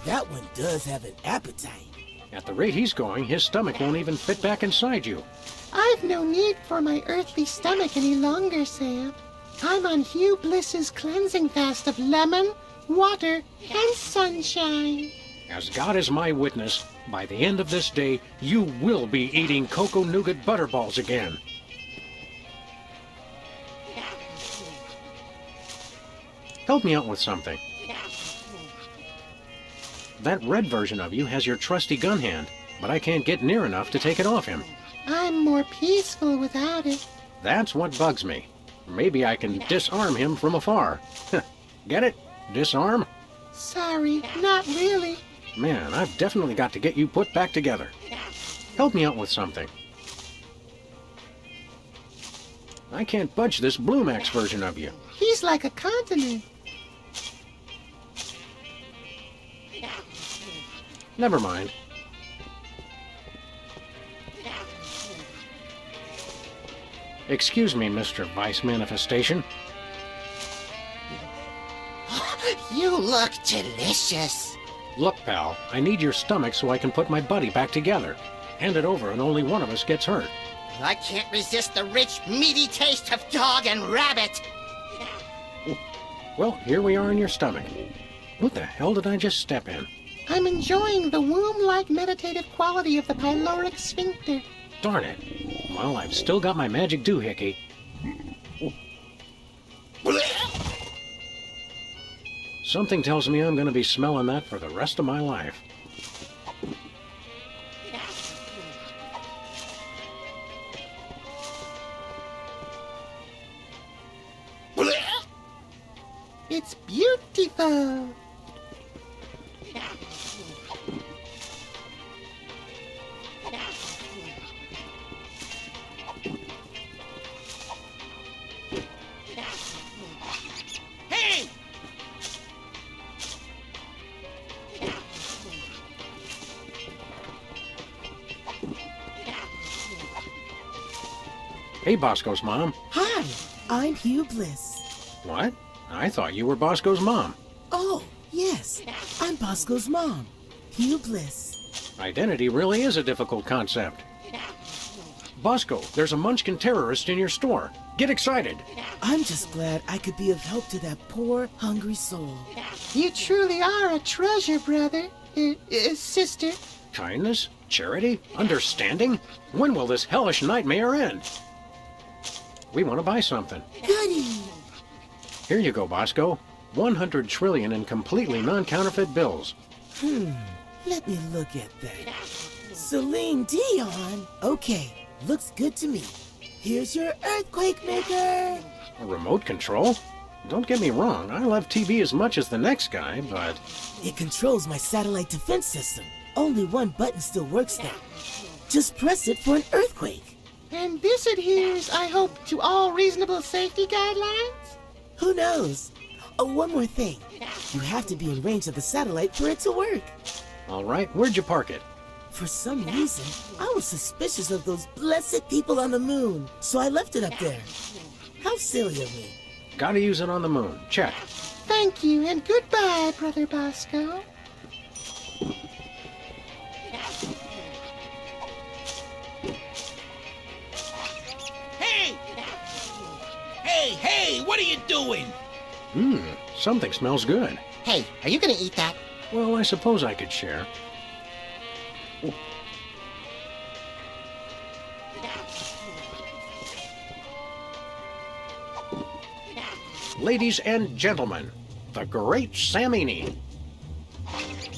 That one does have an appetite. At the rate he's going, his stomach won't even fit back inside you. I've no need for my earthly stomach any longer, Sam. I'm on Hugh Bliss's cleansing fast of lemon, water, and sunshine. As God is my witness, by the end of this day, you will be eating cocoa nougat butterballs again. Help me out with something. That red version of you has your trusty gun hand, but I can't get near enough to take it off him. I'm more peaceful without it. That's what bugs me. Maybe I can disarm him from afar. Get it? Disarm? Sorry, not really. Man, I've definitely got to get you put back together. Help me out with something. I can't budge this Blue Max version of you. He's like a continent. Never mind. Excuse me, Mr. Vice Manifestation. You look delicious. Look, pal, I need your stomach so I can put my buddy back together. Hand it over and only one of us gets hurt. I can't resist the rich, meaty taste of dog and rabbit. Well, here we are in your stomach. What the hell did I just step in? I'm enjoying the womb-like meditative quality of the pyloric sphincter. Darn it. Well, I've still got my magic doohickey. Something tells me I'm going to be smelling that for the rest of my life. It's beautiful. Hey! Hey, Bosco's mom. Hi, I'm Hugh Bliss. What? I thought you were Bosco's mom. Oh, yes, I'm Bosco's mom, Hugh Bliss. Identity really is a difficult concept. Bosco, there's a Munchkin terrorist in your store. Get excited. I'm just glad I could be of help to that poor, hungry soul. You truly are a treasure, brother. Sister. Kindness? Charity? Understanding? When will this hellish nightmare end? We want to buy something. Goody! Here you go, Bosco. 100 trillion in completely non-counterfeit bills. Let me look at that. Celine Dion? Okay, looks good to me. Here's your earthquake maker. A remote control? Don't get me wrong, I love TV as much as the next guy, but... It controls my satellite defense system. Only one button still works now. Just press it for an earthquake. And this adheres, I hope, to all reasonable safety guidelines? Who knows? Oh, one more thing. You have to be in range of the satellite for it to work. All right, where'd you park it? For some reason, I was suspicious of those blessed people on the moon, so I left it up there. How silly of me. Gotta use it on the moon. Check. Thank you, and goodbye, Brother Bosco. Hey! Hey, what are you doing? Something smells good. Hey, are you gonna eat that? Well, I suppose I could share. Ladies and gentlemen, the Great Samini.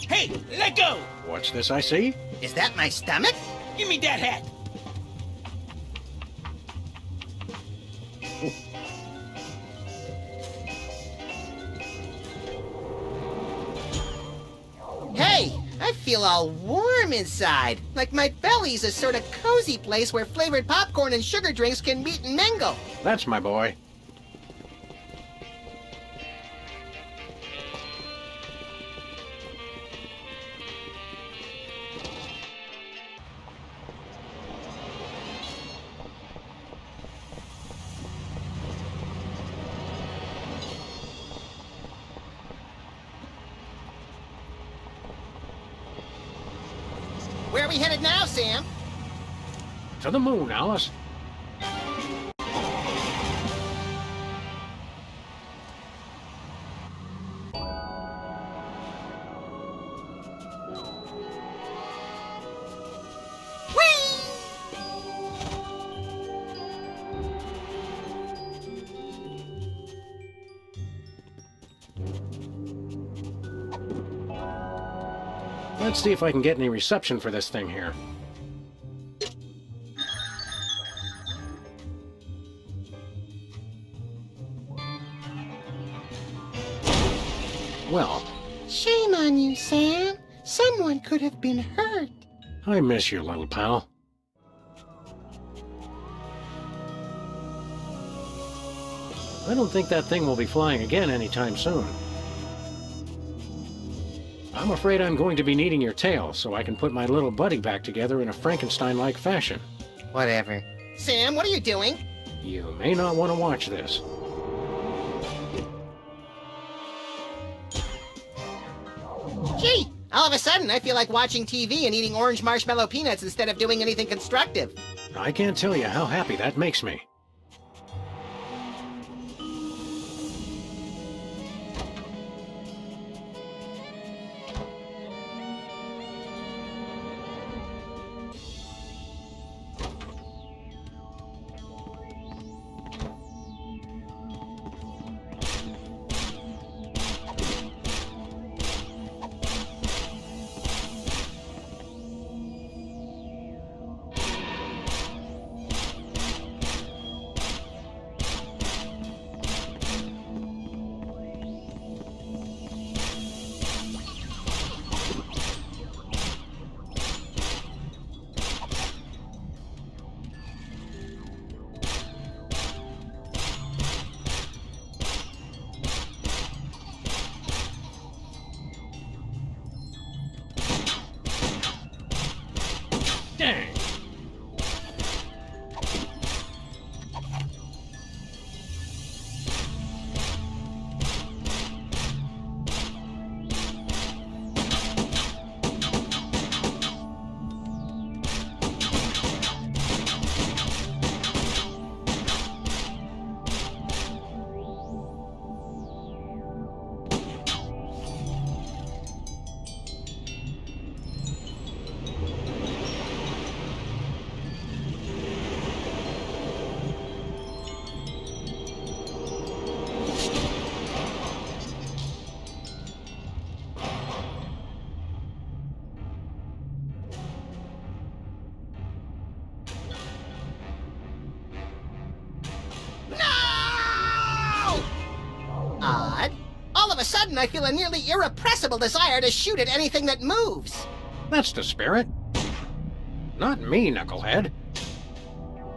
Hey, let go! What's this I see? Is that my stomach? Give me that hat! Hey, I feel all warm inside. Like my belly's a sort of cozy place where flavored popcorn and sugar drinks can meet and mingle. That's my boy. Where are we headed now, Sam? To the moon, Alice. Let's see if I can get any reception for this thing here. Well, Shame on you, Sam. Someone could have been hurt. I miss you, little pal. I don't think that thing will be flying again anytime soon. I'm afraid I'm going to be needing your tail so I can put my little buddy back together in a Frankenstein-like fashion. Whatever. Sam, what are you doing? You may not want to watch this. Gee, all of a sudden I feel like watching TV and eating orange marshmallow peanuts instead of doing anything constructive. I can't tell you how happy that makes me. Dang! Odd. All of a sudden, I feel a nearly irrepressible desire to shoot at anything that moves. That's the spirit. Not me, knucklehead.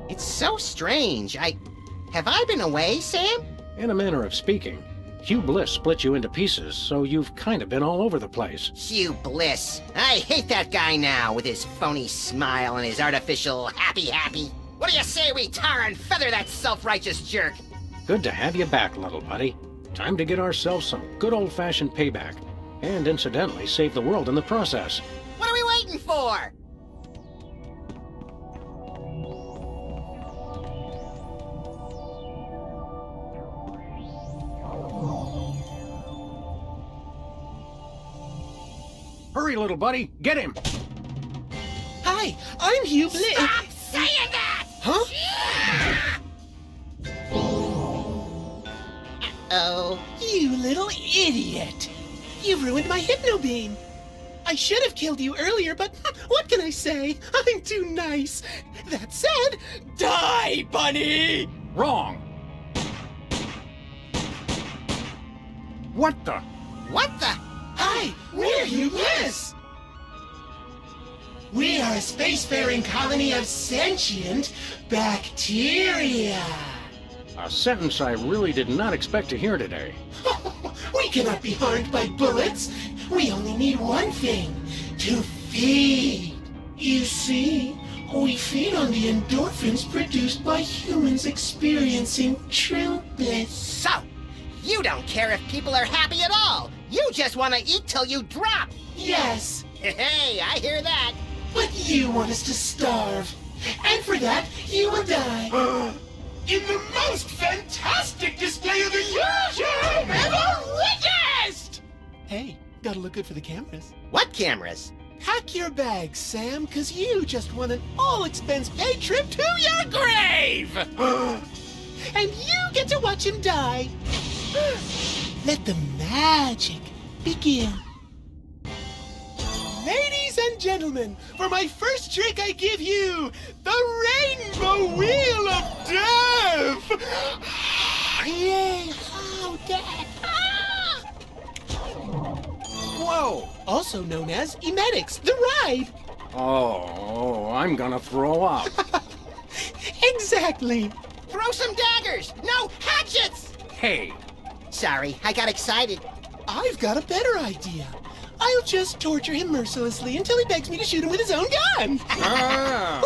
It's so strange. Have I been away, Sam? In a manner of speaking, Hugh Bliss split you into pieces, so you've kind of been all over the place. Hugh Bliss. I hate that guy now, with his phony smile and his artificial happy. What do you say we tar and feather that self-righteous jerk? Good to have you back, little buddy. Time to get ourselves some good old-fashioned payback, and incidentally save the world in the process. What are we waiting for? Hurry, little buddy, get him! Hi, I'm Hugh Bliss. Stop saying that! Huh? Oh, You little idiot! You ruined my hypnobeam! I should have killed you earlier, but what can I say? I'm too nice. That said, die, bunny! Wrong! What the? What the? Hi, we're Hugh Bliss! We are a spacefaring colony of sentient bacteria. A sentence I really did not expect to hear today. We cannot be harmed by bullets. We only need one thing, to feed. You see, we feed on the endorphins produced by humans experiencing true bliss. So, you don't care if people are happy at all. You just want to eat till you drop. Yes. Hey, I hear that. But you want us to starve. And for that, you will die. In the most fantastic display of the illusion ever witnessed! Hey, gotta look good for the cameras. What cameras? Pack your bags, Sam, cause you just won an all-expense-paid trip to your grave! And you get to watch him die. Let the magic begin. Ladies and gentlemen, for my first trick I give you the Rainbow Wheel of Death! Yay! Oh, death! Ah! Whoa! Also known as Emetics, the ride! Oh, I'm gonna throw up. Exactly! Throw some daggers! No, hatchets! Hey. Sorry, I got excited. I've got a better idea. I'll just torture him mercilessly until he begs me to shoot him with his own gun. Ah.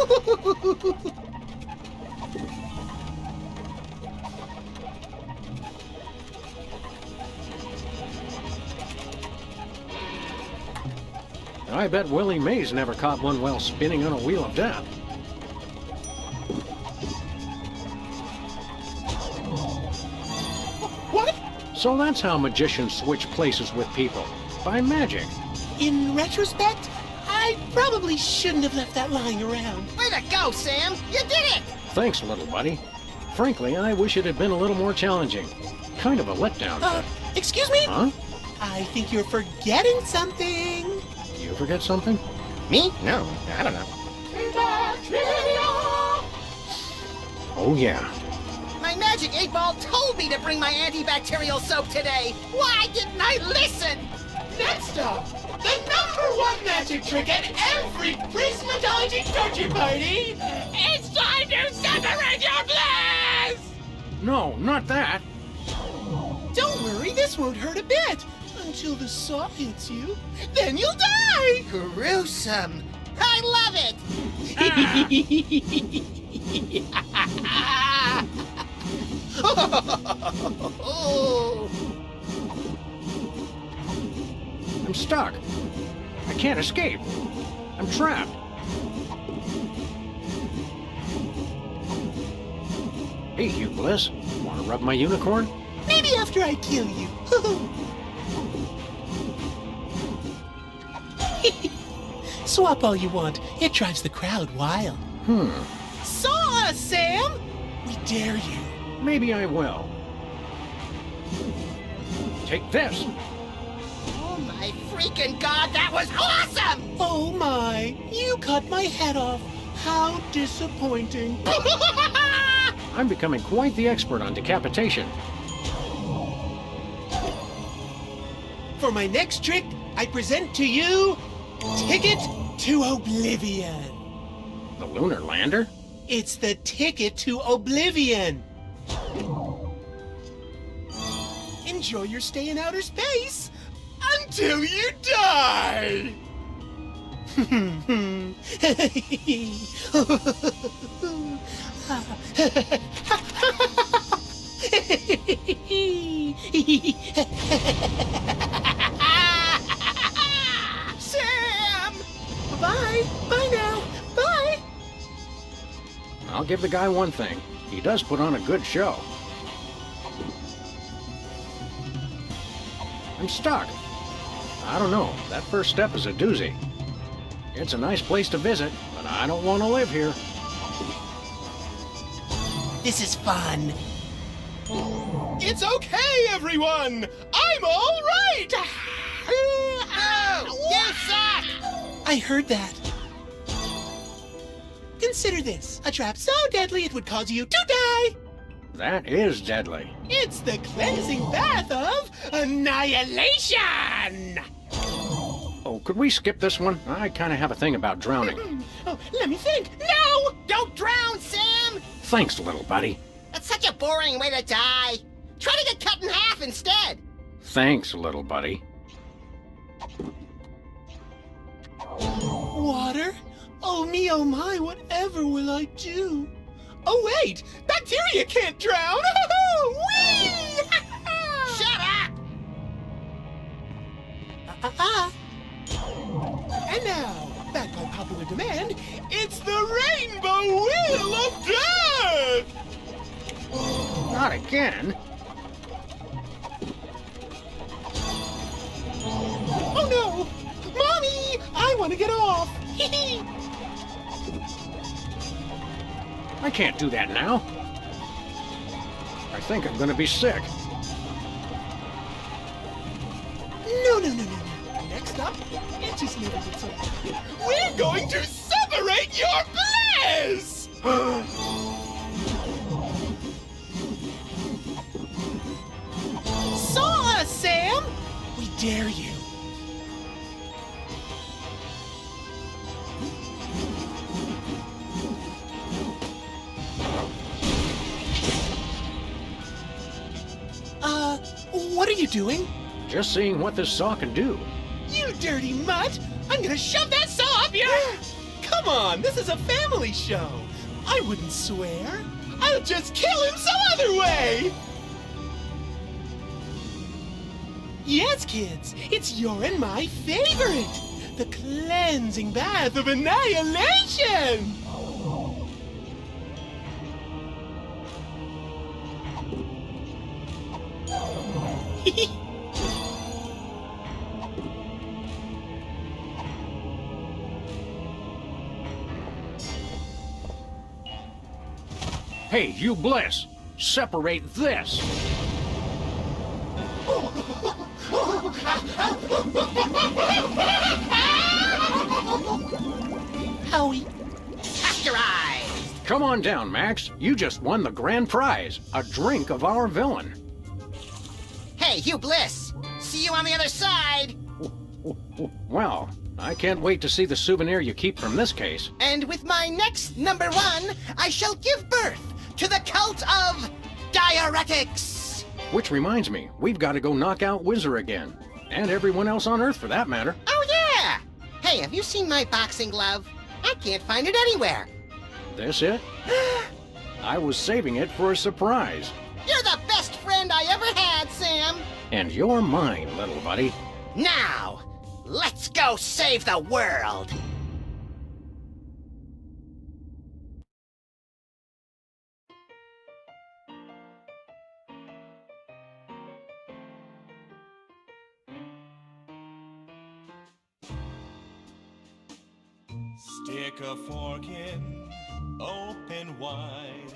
I bet Willie Mays never caught one while spinning on a wheel of death. What? So that's how magicians switch places with people. By magic. In retrospect, I probably shouldn't have left that lying around. Way to go, Sam! You did it! Thanks, little buddy. Frankly, I wish it had been a little more challenging. Kind of a letdown. Excuse me? Huh? I think you're forgetting something. You forget something? Me? No, I don't know. Oh, yeah. My magic 8-ball told me to bring my antibacterial soap today. Why didn't I listen? Next up, the #1 magic trick at every Prismatology torture party! It's time to separate your bliss! No, not that. Don't worry, this won't hurt a bit. Until the saw hits you, then you'll die! Gruesome. I love it! Oh. I'm stuck. I can't escape. I'm trapped. Hey, Hugh Bliss. Want to rub my unicorn? Maybe after I kill you. Swap all you want. It drives the crowd wild. Saw us, Sam! We dare you. Maybe I will. Take this. Oh my freaking god, that was awesome! Oh my, you cut my head off. How disappointing. I'm becoming quite the expert on decapitation. For my next trick, I present to you Ticket to Oblivion. The lunar lander? It's the ticket to Oblivion. Enjoy your stay in outer space until you die. Sam! Bye. Bye now. Bye. I'll give the guy one thing. He does put on a good show. I'm stuck. I don't know. That first step is a doozy. It's a nice place to visit, but I don't want to live here. This is fun. It's okay, everyone! I'm all right! Oh, you suck! I heard that. Consider this, a trap so deadly it would cause you to die! That is deadly. It's the cleansing bath of annihilation! Oh, could we skip this one? I kind of have a thing about drowning. Oh, let me think. No! Don't drown, Sam! Thanks, little buddy. That's such a boring way to die. Try to get cut in half instead. Thanks, little buddy. Water? Oh me, oh my, whatever will I do? Oh wait! Bacteria can't drown! Whee! Shut up! And now, back by popular demand, it's the Rainbow Wheel of Death! Not again. Oh no! Mommy! I want to get off! I can't do that now. I think I'm gonna be sick. No. Next up, it just never gets old. We're going to separate your bliss! Saw us, Sam! We dare you. What are you doing? Just seeing what this saw can do. You dirty mutt! I'm gonna shove that saw up your... Come on, this is a family show. I wouldn't swear. I'll just kill him some other way! Yes, kids, it's your and my favorite! The cleansing bath of annihilation! Hey, you Bliss! Separate this! Howie, pasteurized! Come on down, Max. You just won the grand prize, a drink of our villain. Hey, Hugh Bliss! See you on the other side! Well, I can't wait to see the souvenir you keep from this case. And with my next number one, I shall give birth to the cult of diuretics! Which reminds me, we've got to go knock out Whizzer again. And everyone else on Earth, for that matter. Oh, yeah! Hey, have you seen my boxing glove? I can't find it anywhere. This it? I was saving it for a surprise. You're the best friend I ever had, Sam! And you're mine, little buddy. Now, let's go save the world! Stick a fork in, open wide.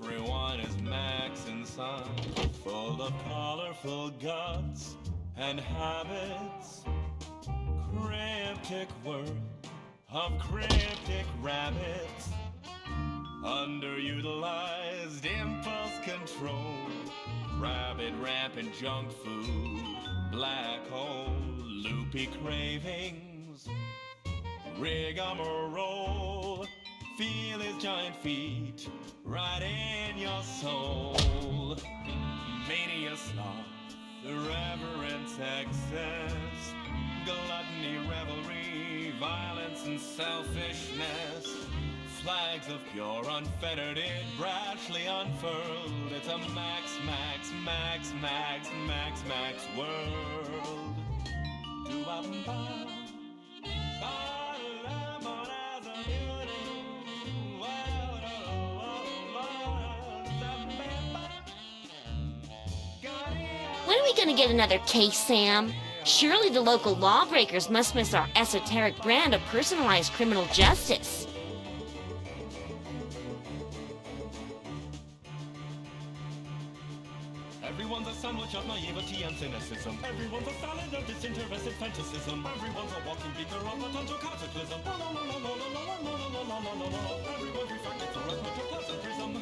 Everyone is Max inside, full of colorful guts and habits. Cryptic world of cryptic rabbits. Underutilized impulse control. Rabbit rampant junk food. Black hole, loopy cravings. Rigmarole, feel his giant feet right in your soul. Mania sloth, irreverence, excess, gluttony, revelry, violence and selfishness. Flags of pure, unfettered, it brashly unfurled. It's a max world. Do-ba-bum-ba. When are we gonna get another case, Sam? Surely the local lawbreakers must miss our esoteric brand of personalized criminal justice. Everyone's a sandwich of naivety and cynicism. Everyone's a salad of disinterested fantasism. Everyone's a walking beaker of potential cataclysm. Everyone's reflected through a protoplasm prism.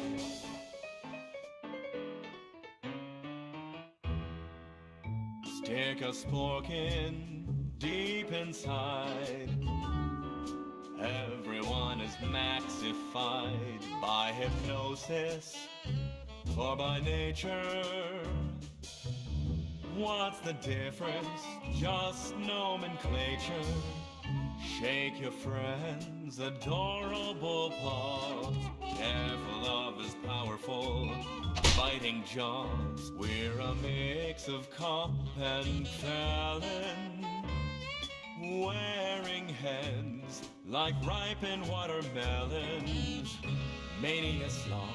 Stick a spork in deep inside. Everyone is maxified by hypnosis or by nature. What's the difference? Just nomenclature. Shake your friend's adorable paws. Careful of his powerful biting jaws. We're a mix of cop and felon, wearing depends, like ripened watermelons. Mania sloth,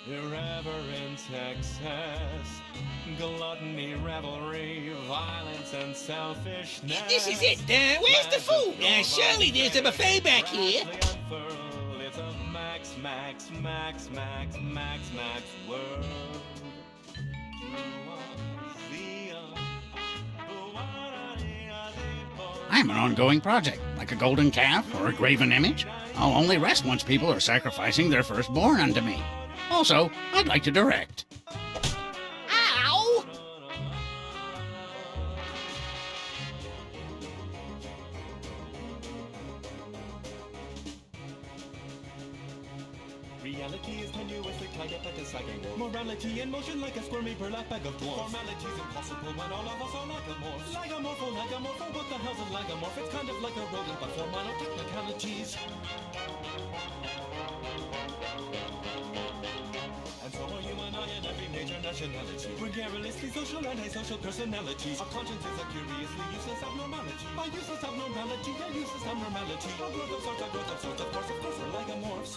irreverence, excess, gluttony, revelry, violence, and selfishness. This is it, where's the food? Surely there's a buffet back here. It's a max, max, max, max, max, max world. I'm an ongoing project, like a golden calf or a graven image. I'll only rest once people are sacrificing their firstborn unto me. Also, I'd like to direct. Ow! Reality is tenuously tied up like a sagging rope. Morality in motion like a squirmy burlap bag of dwarfs. Formality's impossible when all of us are lagomorphs. Lagomorpho, what the hell's a lagomorph? It's kind of like a rodent, but for minor technicalities. And so are you and I in every major nationality. We're garrulously social, antisocial personalities. Our conscience is a curiously useless abnormality. By useless abnormality, a useless abnormality. A growth of sorts, a growth of sorts, of course, we're lagomorphs.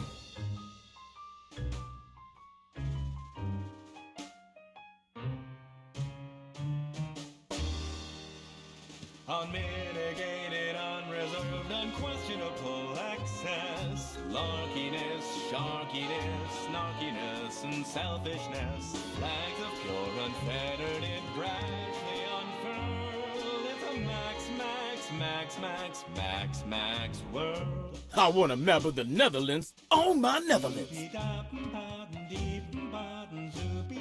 Unmitigated, unreserved, unquestionable access. Larkiness, sharkiness, snarkiness, and selfishness. Flags of pure, unfettered, it gradually unfurled. It's a max, max, max, max, max, max world. I want a map of the Netherlands on my Netherlands. Zoopy